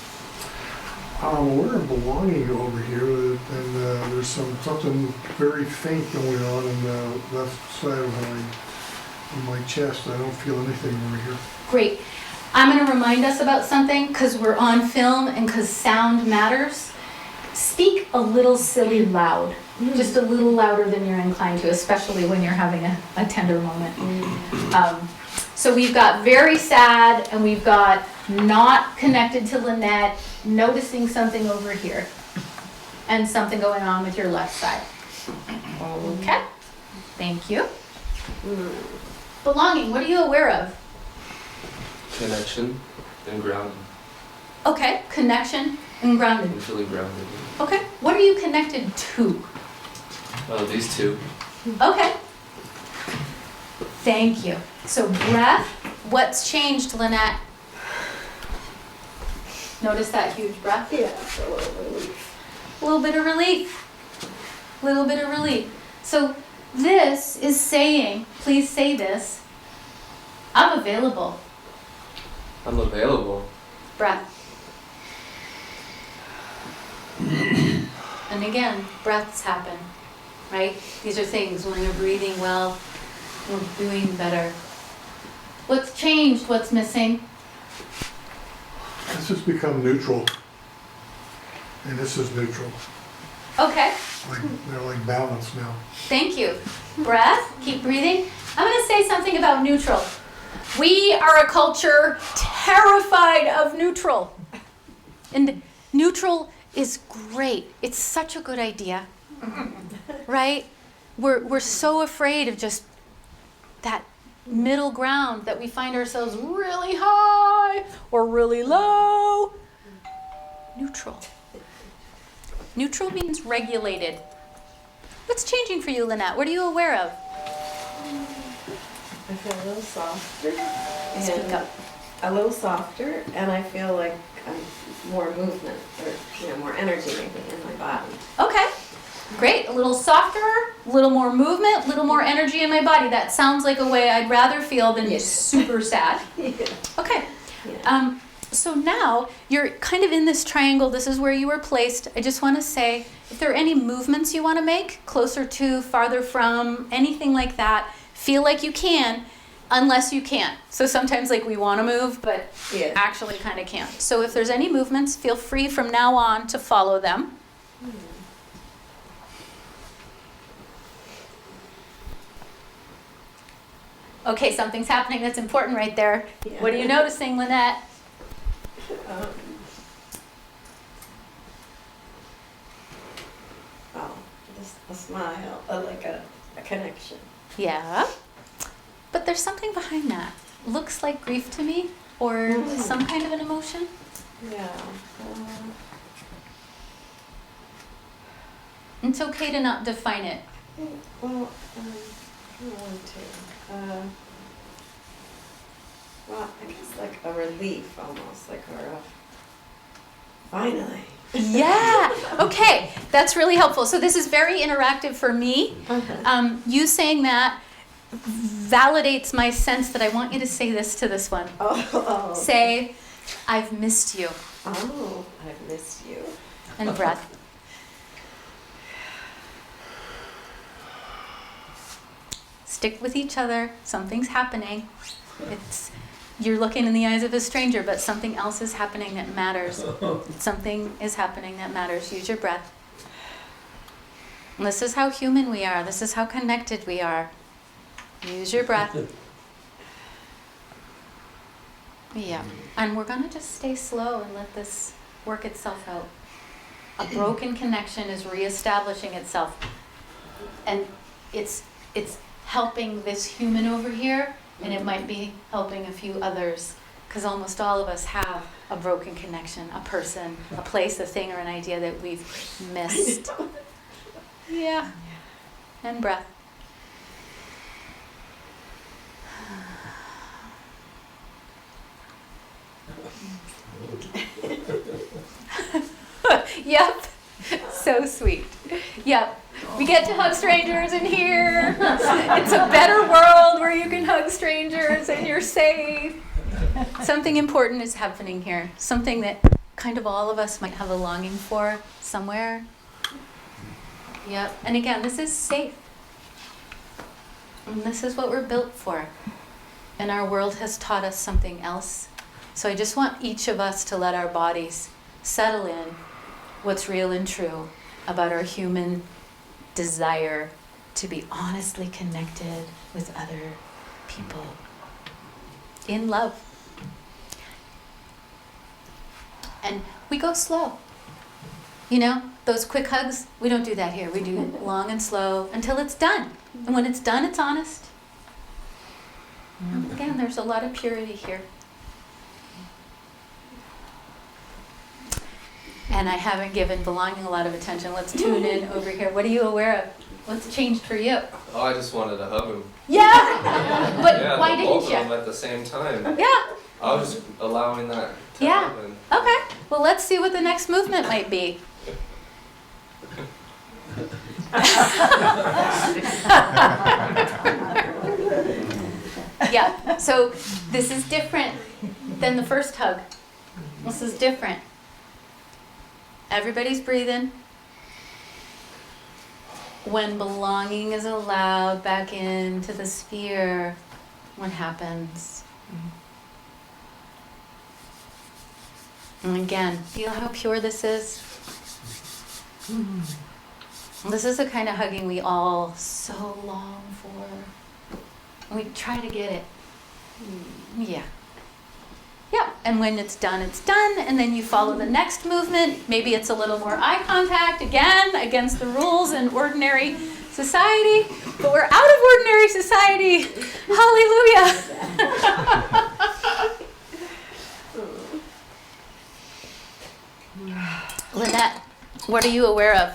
I'm aware of belonging over here, and there's something very faint going on in the left side of my chest. I don't feel anything over here. Great. I'm going to remind us about something because we're on film and because sound matters. Speak a little silly loud, just a little louder than you're inclined to, especially when you're having a tender moment. So we've got very sad, and we've got not connected to Lynette, noticing something over here, and something going on with your left side. Okay, thank you. Belonging, what are you aware of? Connection and grounding. Okay, connection and grounded. I'm feeling grounded. Okay, what are you connected to? Oh, these two. Okay. Thank you. So breath, what's changed, Lynette? Notice that huge breath? Yeah, it's a little relief. A little bit of relief. Little bit of relief. So this is saying, please say this, I'm available. I'm available. Breath. And again, breaths happen, right? These are things when you're breathing well, you're doing better. What's changed? What's missing? This has become neutral, and this is neutral. Okay, They're like balanced now. thank you. Breath, keep breathing. I'm going to say something about neutral. We are a culture terrified of neutral. And neutral is great. It's such a good idea, right? We're so afraid of just that middle ground that we find ourselves really high or really low. Neutral. Neutral means regulated. What's changing for you, Lynette? What are you aware of? I feel a little softer. Speak And up. a little softer, and I feel like more movement, or more energy maybe in my body. Okay, great. A little softer, a little more movement, a little more energy in my body. That sounds like a way I'd rather feel than Yes. super sad. Yeah. Okay. Yeah. So now you're kind of in this triangle. This is where you were placed. I just want to say, if there are any movements you want to make, closer to, farther from, anything like that, feel like you can, unless you can't. So sometimes like we want to move, but Yeah. actually kind of can't. So if there's any movements, feel free from now on to follow them. Okay, something's happening that's important right there. Yeah. What are you noticing, Lynette? Just a smile, like a connection. Yeah. But there's something behind that. Looks like grief to me, or some kind of an emotion. Yeah. It's okay to not define it. Well, I don't want to. Well, I guess like a relief almost, like finally. Yeah. Okay. That's really helpful. So this is very interactive for me. You saying that validates my sense that I want you to say this to this one. Oh. Say, I've missed you. Oh, I've missed you. And breath. Stick with each other. Something's happening. You're looking in the eyes of a stranger, but something else is happening that matters. Something is happening that matters. Use your breath. And this is how human we are. This is how connected we are. Use your breath. Yeah. And we're going to just stay slow and let this work itself out. A broken connection is reestablishing itself. And it's helping this human over here, and it might be helping a few others, because almost all of us have a broken connection, a person, a place, a thing, or an idea that we've missed. Yeah. And breath. Yep. So sweet. Yep. We get to hug strangers in here. It's a better world where you can hug strangers and you're safe. Something important is happening here. Something that kind of all of us might have a longing for somewhere. Yep. And again, this is safe. And this is what we're built for. And our world has taught us something else. So I just want each of us to let our bodies settle in what's real and true about our human desire to be honestly connected with other people in love. And we go slow. You know, those quick hugs, we don't do that here. We do it long and slow until it's done. And when it's done, it's honest. And again, there's a lot of purity here. And I haven't given belonging a lot of attention. Let's tune in over here. What are you aware of? What's changed for you? Oh, I just wanted to hug him. Yeah! But Yeah, why both didn't of you? them at the same time. Yeah. I was just allowing that to Yeah. happen. Okay. Well, let's see what the next movement might be. Yeah. So this is different than the first hug. This is different. Everybody's breathing. When belonging is allowed back into the sphere, what happens? And again, feel how pure this is. This is the kind of hugging we all so long for. And we try to get it. Yeah. Yeah, and when it's done, and then you follow the next movement. Maybe it's a little more eye contact, again, against the rules in ordinary society. But we're out of ordinary society. Hallelujah. Lynette, what are you aware of?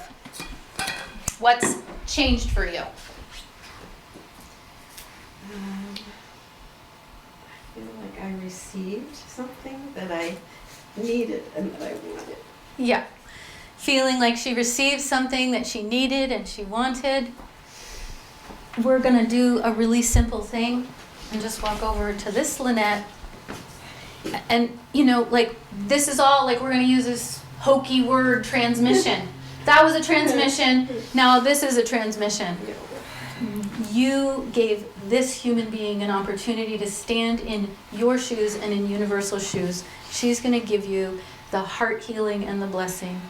What's changed for you? I feel like I received something that I needed and that I wanted. Yeah. Feeling like she received something that she needed and she wanted. We're going to do a really simple thing and just walk over to this Lynette. And, you know, like, this is all, like, we're going to use this hokey word, transmission. That was a transmission. Now this is a transmission. You gave this human being an opportunity to stand in your shoes and in universal shoes. She's going to give you the heart healing and the blessing.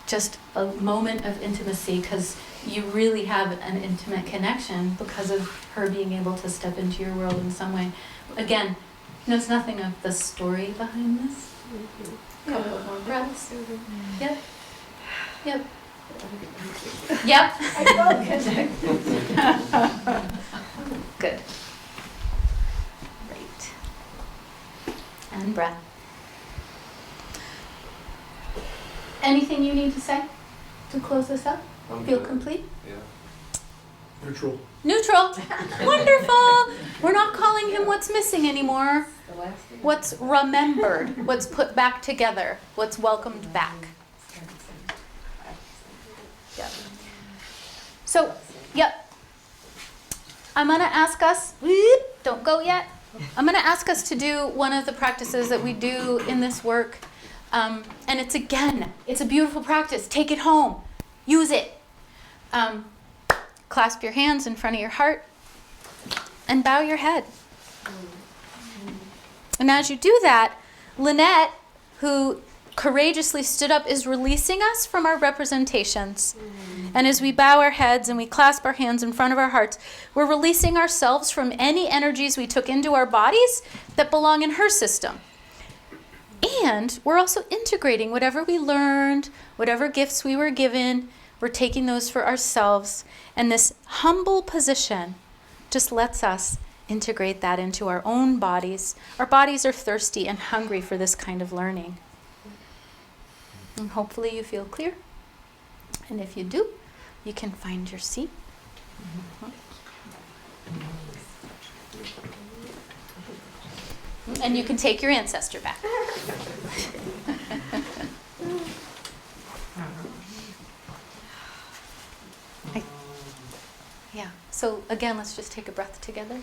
Just a moment of intimacy, because you really have an intimate connection because of her being able to step into your world in some way. Again, knows nothing of the story behind this. Couple more breaths. Yep. Yep. Yep. I felt connected. Good. Great. And breath. Anything you need to say to close this up? I'm Feel good. complete? Yeah. Neutral. Neutral. Wonderful. We're not calling him what's missing anymore. What's remembered, what's put back together, what's welcomed back. Yep. So, yep. I'm going to ask us, don't go yet. I'm going to ask us to do one of the practices that we do in this work. And it's a beautiful practice. Take it home. Use it. Clasp your hands in front of your heart. and bow your head. And as you do that, Lynette, who courageously stood up, is releasing us from our representations. And as we bow our heads and we clasp our hands in front of our hearts, we're releasing ourselves from any energies we took into our bodies that belong in her system. And we're also integrating whatever we learned, whatever gifts we were given, we're taking those for ourselves. And this humble position just lets us integrate that into our own bodies. Our bodies are thirsty and hungry for this kind of learning. And hopefully you feel clear. And if you do, you can find your seat. And you can take your ancestor back. Yeah, so again, let's just take a breath together.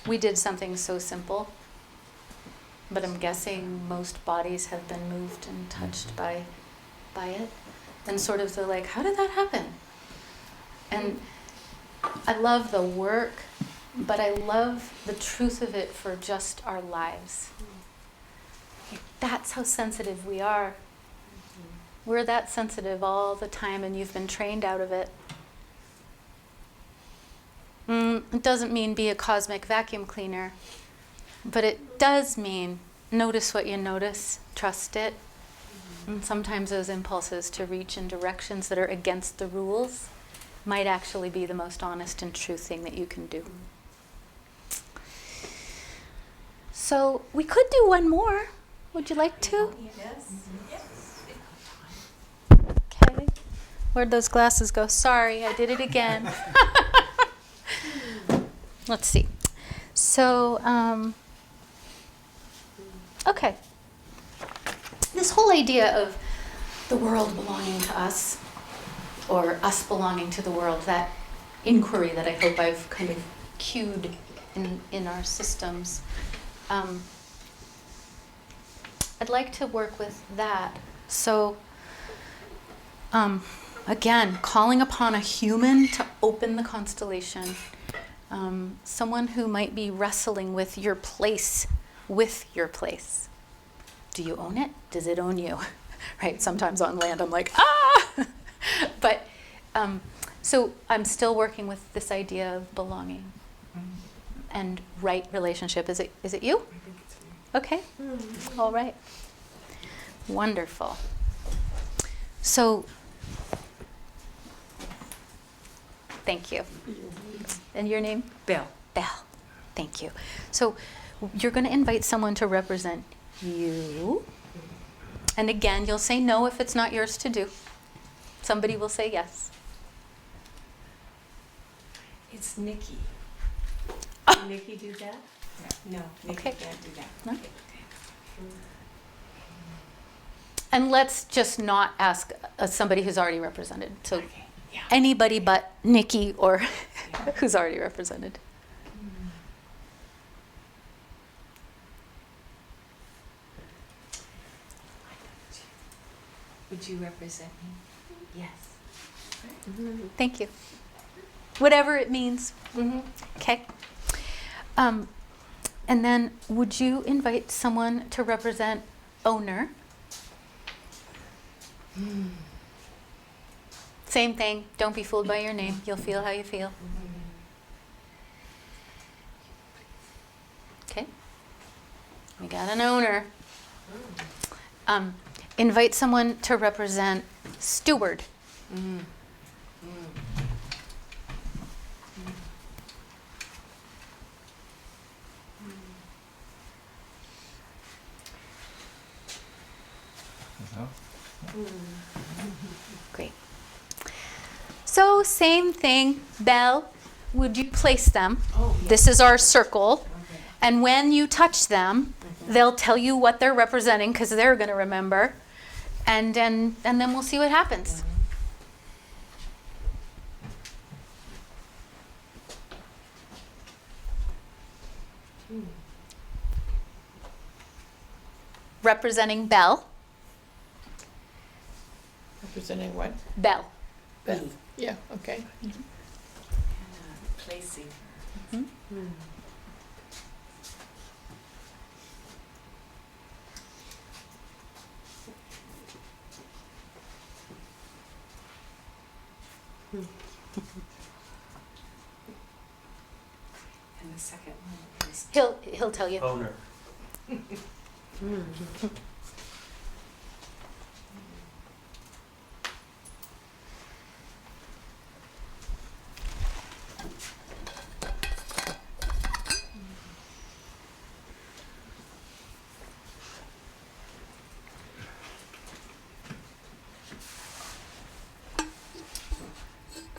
We did something so simple, but I'm guessing most bodies have been moved and touched by it. And sort of the like, how did that happen? And I love the work, but I love the truth of it for just our lives. That's how sensitive we are. We're that sensitive all the time, and you've been trained out of it. It doesn't mean be a cosmic vacuum cleaner, but it does mean notice what you notice, trust it. And sometimes those impulses to reach in directions that are against the rules might actually be the most honest and true thing that you can do. So we could do one more. Would you like to? Yes. Okay. Where'd those glasses go? Sorry, I did it again. Let's see. So, okay. This whole idea of the world belonging to us, or us belonging to the world, that inquiry that I hope I've kind of cued in our systems, I'd like to work with that. So, again, calling upon a human to open the constellation. Someone who might be wrestling with your place. Do you own it? Does it own you? Right? Sometimes on land I'm like, ah! But, so I'm still working with this idea of belonging and right relationship. Is it you? Okay. All right. Wonderful. So, thank you. And your name? Bill. Belle. Thank you. So you're going to invite someone to represent you. And again, you'll say no if it's not yours to do. Somebody will say yes. It's Nikki. Can Nikki do that? No, Nikki Okay. can't do that. No? Okay. And let's just not ask somebody who's already represented. So Okay. Yeah. anybody but Nikki or who's already represented. Would you represent me? Yes. Thank you. Whatever it means. Okay. And then would you invite someone to represent owner? Same thing. Don't be fooled by your name. You'll feel how you feel. Okay. We got an owner. Invite someone to represent steward. Great. So same thing, Belle, would you place them? Oh, yes. This is our circle. Okay. And when you touch them, they'll tell you what they're representing because they're going to remember. And then we'll see what happens. Representing Belle. Representing what? Belle. Beth. Yeah, okay. Placing. And the second one is He'll tell you. Owner.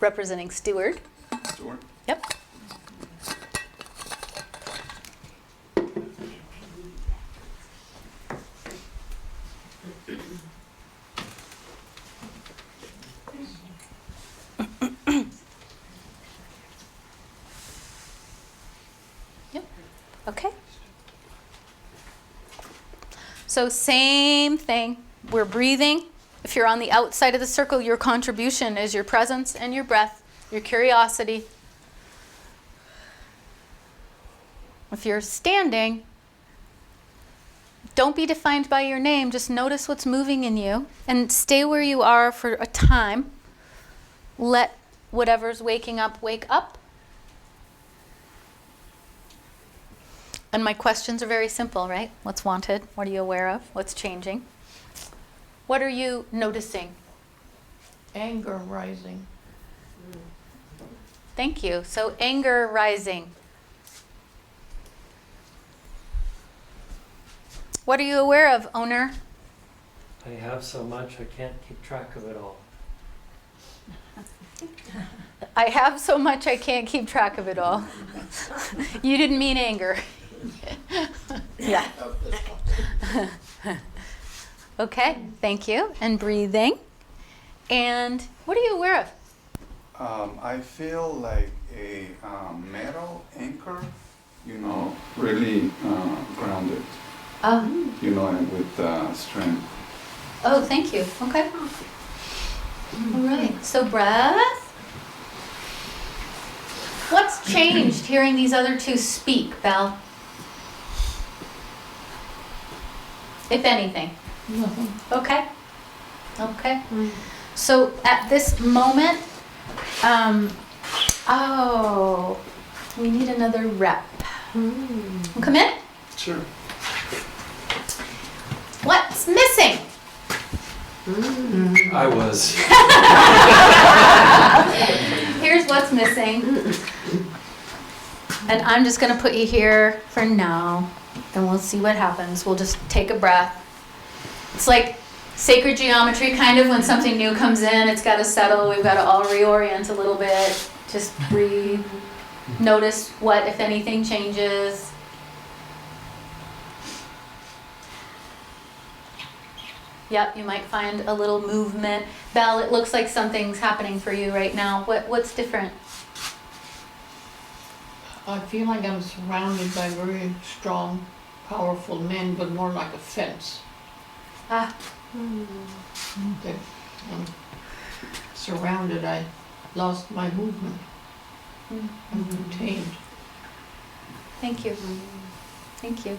Representing steward. Stewart? Yep. Yep. Okay. So same thing. We're breathing. If you're on the outside of the circle, your contribution is your presence and your breath, your curiosity. If you're standing, don't be defined by your name. Just notice what's moving in you and stay where you are for a time. Let whatever's waking up wake up. And my questions are very simple, right? What's wanted? What are you aware of? What's changing? What are you noticing? Anger rising. Thank you. So anger rising. What are you aware of, owner? I have so much I can't keep track of it all. I have so much I can't keep track of it all. You didn't mean anger. Yeah. Okay, thank you. And breathing. And what are you aware of? I feel like a metal anchor, really grounded, and with strength. Oh, thank you. Okay. All right. So breath. What's changed hearing these other two speak, Belle? If anything. Nothing. Okay. Okay. So at this moment, we need another rep. Come in. Sure. What's missing? I was. Here's what's missing. And I'm just going to put you here for now, and we'll see what happens. We'll just take a breath. It's like sacred geometry, kind of, when something new comes in, it's got to settle. We've got to all reorient a little bit. Just breathe. Notice what, if anything, changes. Yep, you might find a little movement. Belle, it looks like something's happening for you right now. What's different? I feel like I'm surrounded by very strong, powerful men, but more like a fence. Ah, That I'm surrounded. I lost my movement. I'm contained. thank you. Thank you.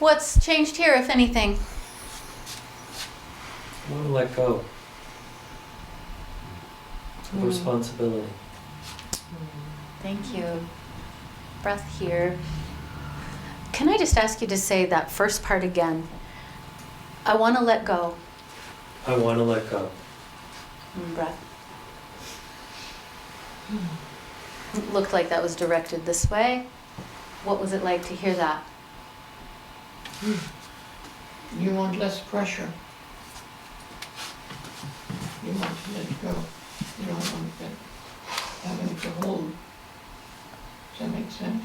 What's changed here, if anything? I want to let go of responsibility. Thank you. Breath here. Can I just ask you to say that first part again? I want to let go. I want to let go. Breath. It looked like that was directed this way. What was it like to hear that? You want less pressure. You want to let go. You don't want having to hold. Does that make sense?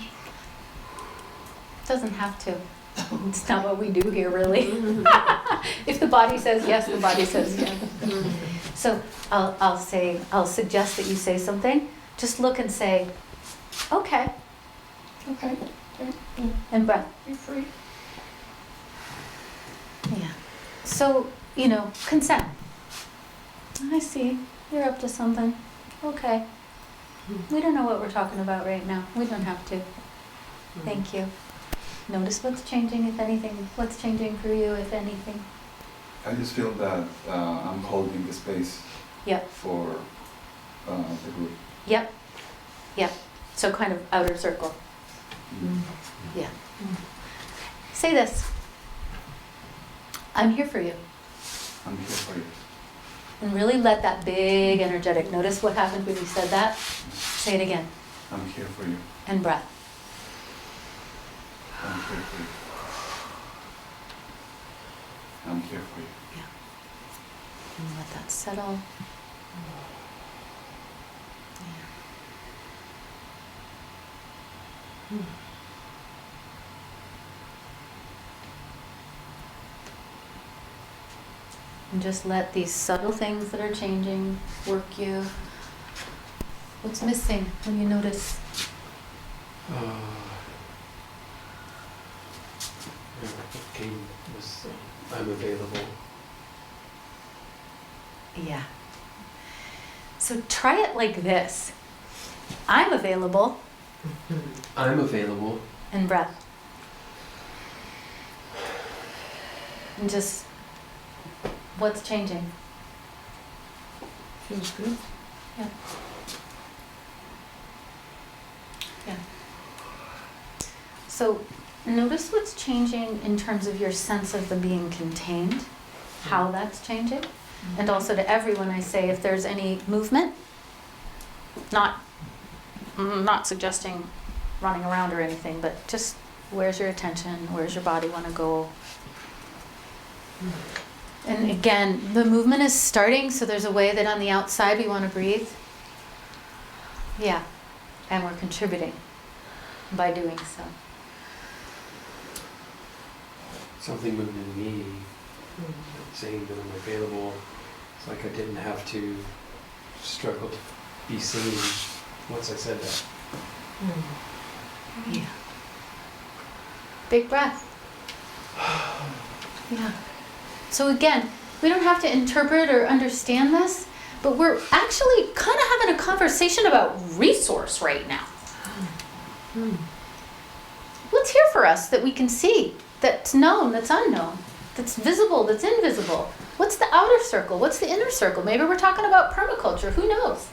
Doesn't have to. It's not what we do here, really. If the body says yes, the body says yes. So I'll suggest that you say something. Just look and say, okay, Okay. and breath. Be free. Yeah. So, consent. I see. You're up to something. Okay. We don't know what we're talking about right now. We don't have to. Thank you. Notice what's changing, if anything. What's changing for you, if anything. I just feel that I'm holding the space Yep. for the group. Yep. Yep. So kind of outer circle. Yeah. Say this. I'm here for you. I'm here for you. And really let that big energetic, notice what happened when you said that. Say it again. I'm here for you. And breath. I'm here for you. I'm here for you. Yeah. And let that settle. Yeah. And just let these subtle things that are changing work you. What's missing when you notice? What came was I'm available. Yeah. So try it like this. I'm available. I'm available. And breath. And just, what's changing? Feels good. Yeah. Yeah. So notice what's changing in terms of your sense of the being contained, how that's changing. And also to everyone I say, if there's any movement, not suggesting running around or anything, but just where's your attention, where's your body want to go. And again, the movement is starting, so there's a way that on the outside we want to breathe. Yeah, and we're contributing by doing so. Something moved in me, saying that I'm available. It's like I didn't have to struggle to be seen once I said that. Yeah. Big breath. Yeah. So again, we don't have to interpret or understand this, but we're actually kind of having a conversation about resource right now. What's here for us that we can see, that's known, that's unknown, that's visible, that's invisible? What's the outer circle? What's the inner circle? Maybe we're talking about permaculture, who knows?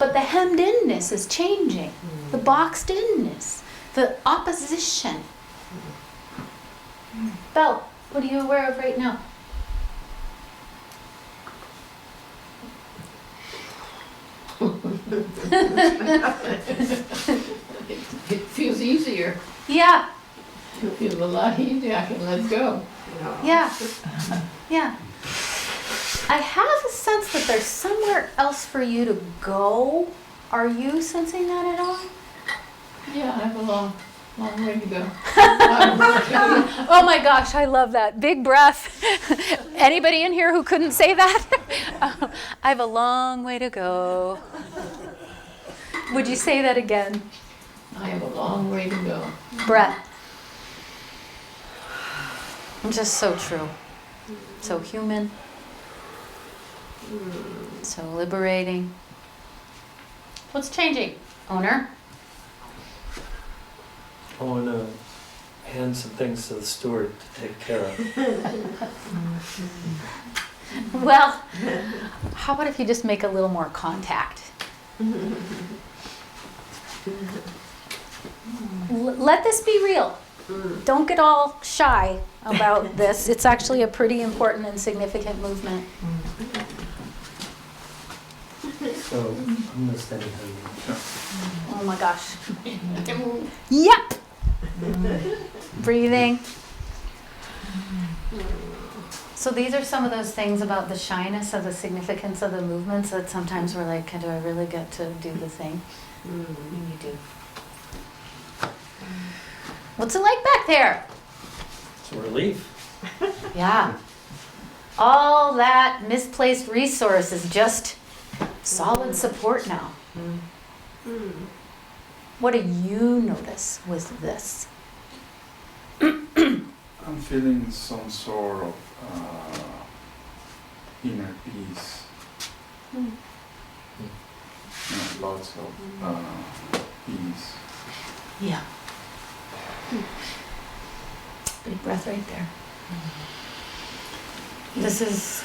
But the hemmed inness is changing, the boxed inness, the opposition. Belle, what are you aware of right now? It feels easier. Yeah, It feels a lot easier. I can let go. yeah, yeah. I have a sense that there's somewhere else for you to go. Are you sensing that at all? Yeah, I have a long way to go. Oh my gosh, I love that. Big breath. Anybody in here who couldn't say that? I have a long way to go. Would you say that again? I have a long way to go. Breath. Just so true. So human. So liberating. What's changing, owner? I want to hand some things to the steward to take care of. Well, how about if you just make a little more contact? Let this be real. Don't get all shy about this. It's actually a pretty important and significant movement. So I'm going to stand behind you. Oh my gosh. Yep. Breathing. So these are some of those things about the shyness of the significance of the movements that sometimes we're like, do I really get to do the thing? And you do. What's it like back there? It's a relief. Yeah. All that misplaced resource is just solid support now. What do you notice with this? I'm feeling some sort of inner peace. Mm. You know, lots of peace. Yeah. Big breath right there. This is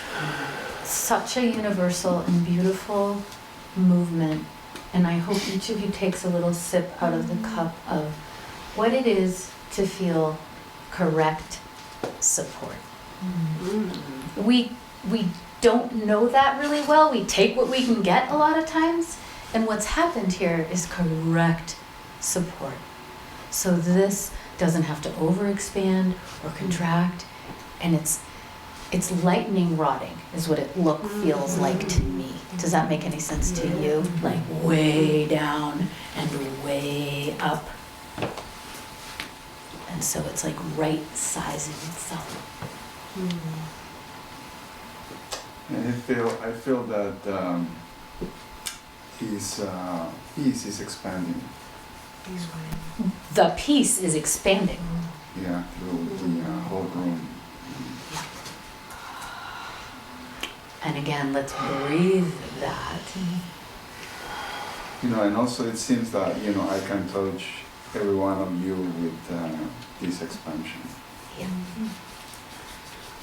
such a universal and beautiful movement, and I hope each of you takes a little sip out of the cup of what it is to feel correct support. We don't know that really well. We take what we can get a lot of times, and what's happened here is correct support. So this doesn't have to overexpand or contract, and it's lightning rodding is what it feels like to me. Does that make any sense to you? Like way down and way up. And so it's like right sizing itself. And I feel that his peace is expanding. The piece is expanding. Yeah, through the whole room. And again, let's breathe that. You know, and also it seems that, you know, I can touch every one of you with this expansion. Yeah.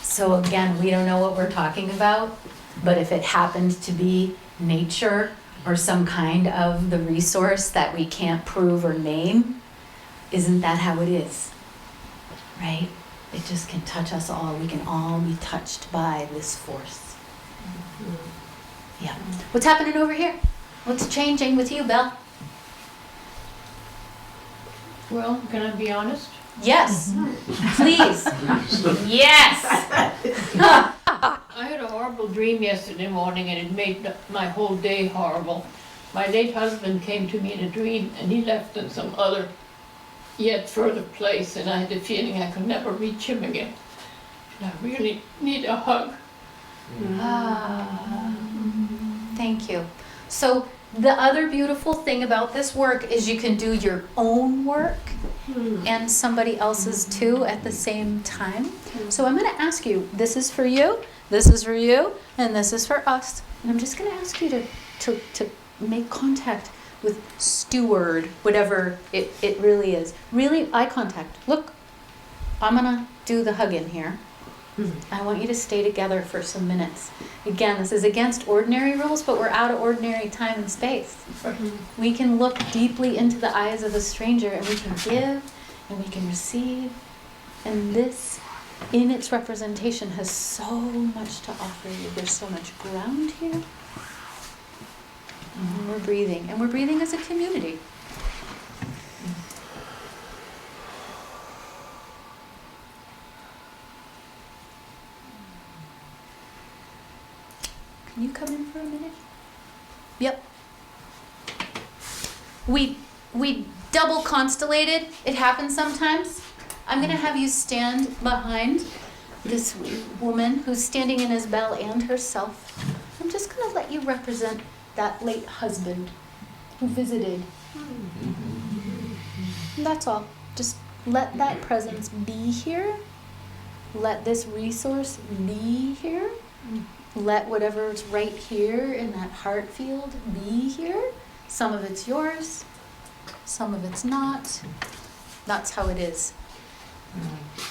So again, we don't know what we're talking about, but if it happened to be nature or some kind of the resource that we can't prove or name, isn't that how it is? Right? It just can touch us all. We can all be touched by this force. Yeah. What's happening over here? What's changing with you, Belle? Well, can I be honest? Yes. Please. Yes. I had a horrible dream yesterday morning and it made my whole day horrible. My late husband came to me in a dream and he left in some other, yet further place, and I had the feeling I could never reach him again. And I really need a hug. Thank you. So the other beautiful thing about this work is you can do your own work and somebody else's too at the same time. So I'm going to ask you, this is for you, this is for you, and this is for us. And I'm just going to ask you to make contact with steward, whatever it really is. Really eye contact. Look, I'm going to do the hug in here. I want you to stay together for some minutes. Again, this is against ordinary rules, but we're out of ordinary time and space. We can look deeply into the eyes of a stranger and we can give and we can receive. And this, in its representation, has so much to offer you. There's so much ground here. And we're breathing. And we're breathing as a community. Can you come in for a minute? Yep. We double constellated. It happens sometimes. I'm going to have you stand behind this woman who's standing in as Belle and herself. I'm just going to let you represent that late husband who visited. And that's all. Just let that presence be here. Let this resource be here. Let whatever's right here in that heart field be here. Some of it's yours, some of it's not. That's how it is.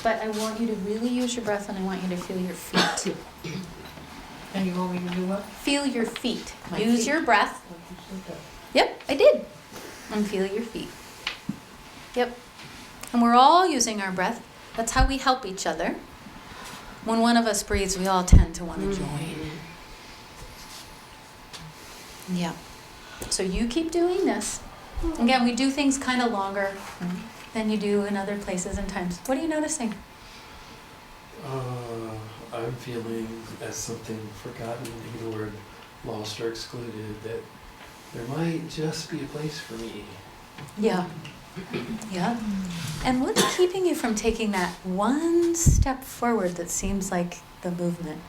But I want you to really use your breath and I want you to feel your feet. And you want me to do what? Feel your feet. My Use feet. your breath. Yep, I did. And feel your feet. Yep. And we're all using our breath. That's how we help each other. When one of us breathes, we all tend to want to join. Yeah. So you keep doing this. Again, we do things kind of longer than you do in other places and times. What are you noticing? I'm feeling as something forgotten, ignored, lost, or excluded, that there might just be a place for me. Yeah. Yeah. And what's keeping you from taking that one step forward that seems like the movement?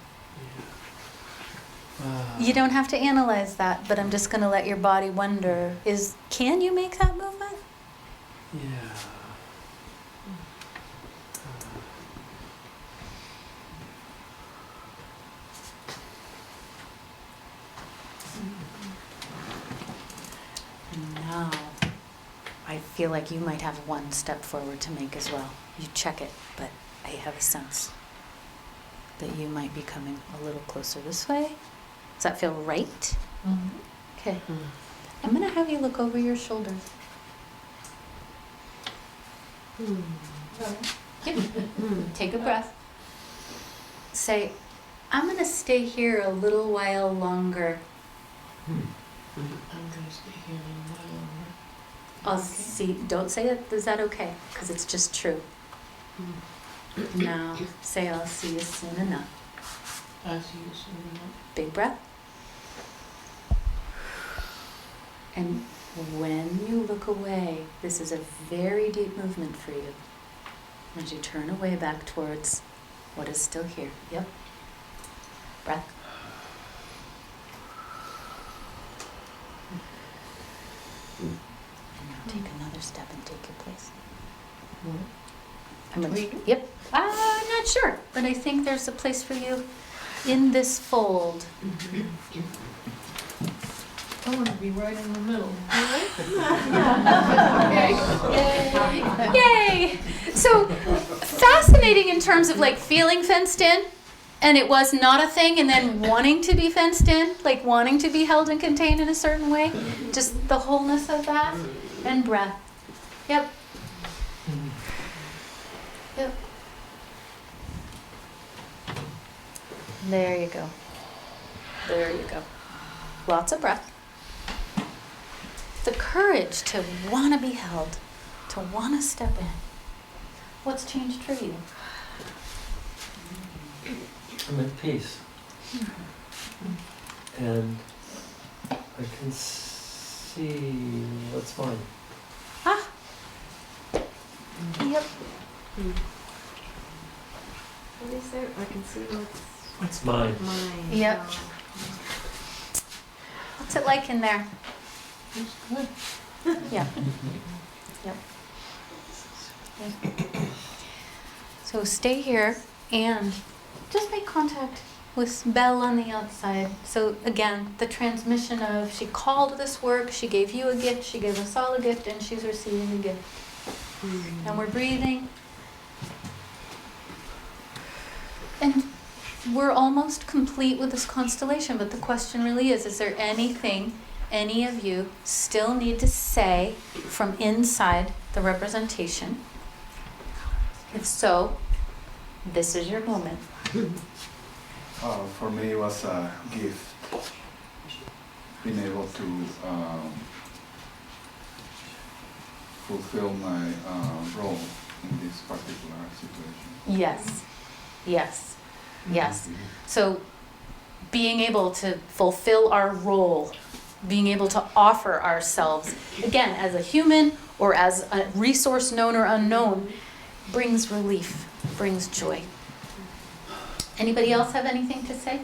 You don't have to analyze that, but I'm just going to let your body wonder, can you make that movement? Yeah. feel like you might have one step forward to make as well. You check it, but I have a sense that you might be coming a little closer this way. Does that feel right? Okay. I'm going to have you look over your shoulders. Yep. Take a breath. Say, I'm going to stay here a little while longer. I'm gonna stay here a while longer. I'll see. Don't say it. Is that okay? Because it's just true. Now, say, I'll see you soon enough. I'll see you soon enough. Big breath. And when you look away, this is a very deep movement for you. As you turn away back towards what is still here. Yep. Breath. And now take another step and take your place. I'm gonna, yep. I'm not sure, but I think there's a place for you in this fold. I want to be right in the middle. Yay! So fascinating in terms of like feeling fenced in, and it was not a thing, and then wanting to be fenced in, like wanting to be held and contained in a certain way. Just the wholeness of that, and breath. Yep. Yep. There you go. There you go. Lots of breath. The courage to want to be held, to want to step in. What's changed for you? I'm at peace. And I can see what's mine. Ah. Yep. What is there? I can see What's mine? mine. Yep. What's it like in there? It's good. Yeah. Yep. So stay here and just make contact with Belle on the outside. So again, the transmission of she called this work, she gave you a gift, she gave us all a gift, and she's receiving a gift. And we're breathing. And we're almost complete with this constellation, but the question really is there anything any of you still need to say from inside the representation? If so, this is your moment. For me, it was a gift being able to fulfill my role in this particular situation. Yes, yes, yes. So being able to fulfill our role, being able to offer ourselves, again, as a human or as a resource known or unknown, brings relief, brings joy. Anybody else have anything to say?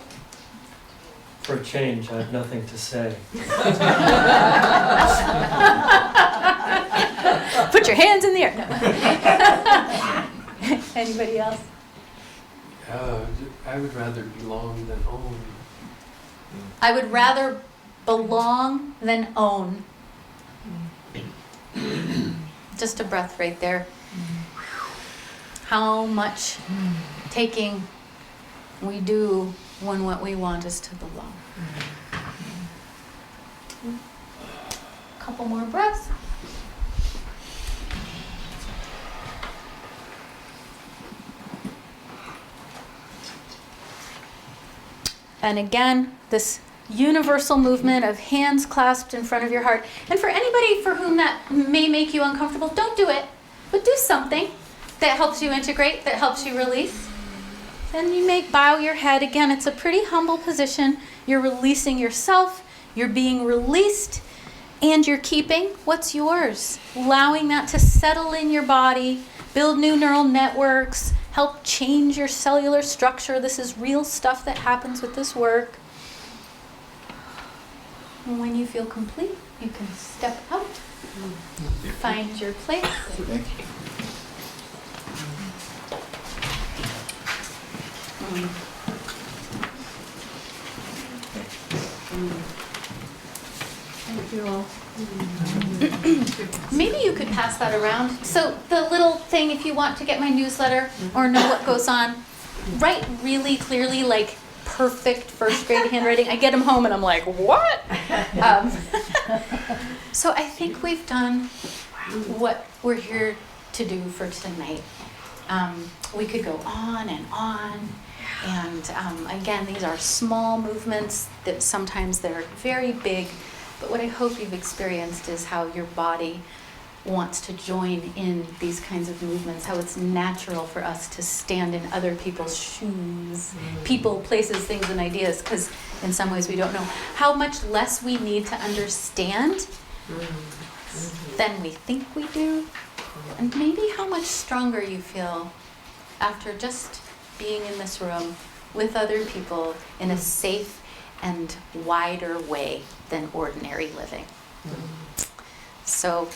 For a change, I have nothing to say. Put your hands in the air. No. Anybody else? I would rather belong than own. I would rather belong than own. Just a breath right there. How much taking we do when what we want is to belong. A couple more breaths. And again, this universal movement of hands clasped in front of your heart. And for anybody for whom that may make you uncomfortable, don't do it, but do something that helps you integrate, that helps you release. Then you may bow your head. Again, it's a pretty humble position. You're releasing yourself, you're being released, and you're keeping what's yours. Allowing that to settle in your body, build new neural networks, help change your cellular structure. This is real stuff that happens with this work. And when you feel complete, you can step out, find your place. Thank you. Thank you. you all. Maybe you could pass that around. So the little thing, if you want to get my newsletter or know what goes on, write really clearly, like perfect first grade handwriting. I get them home and I'm like, what? So I think we've done what we're here to do for tonight. We could go on and on. And again, these are small movements that sometimes they're very big. But what I hope you've experienced is how your body wants to join in these kinds of movements, how it's natural for us to stand in other people's shoes, people, places, things, and ideas, because in some ways we don't know how much less we need to understand than we think we do, and maybe how much stronger you feel after just being in this room with other people in a safe and wider way than ordinary living. So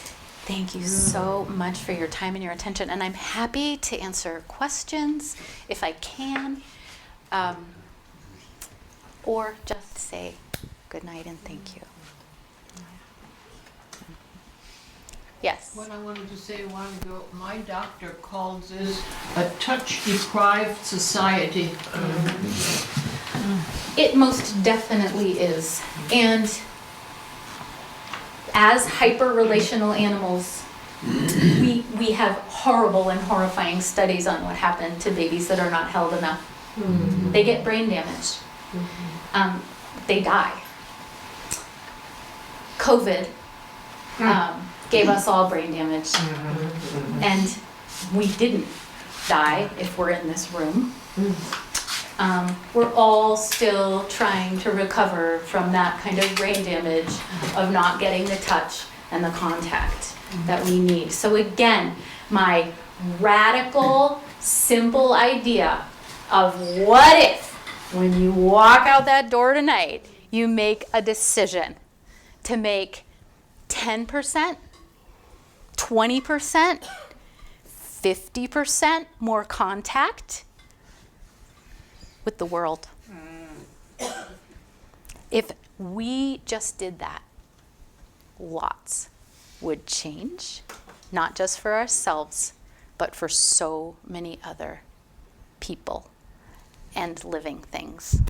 thank you so much for your time and your attention, and I'm happy to answer questions if I can, or just say good night and thank you. Yes. What I wanted to say a while ago, my doctor calls this a touch-deprived society. It most definitely is. And as hyper-relational animals, we have horrible and horrifying studies on what happened to babies that are not held enough. They get brain damage. They die. COVID gave us all brain damage. And we didn't die if we're in this room. We're all still trying to recover from that kind of brain damage of not getting the touch and the contact that we need. So again, my radical, simple idea of what if, when you walk out that door tonight, you make a decision to make 10%, 20%, 50% more contact with the world. If we just did that, lots would change, not just for ourselves, but for so many other people and living things.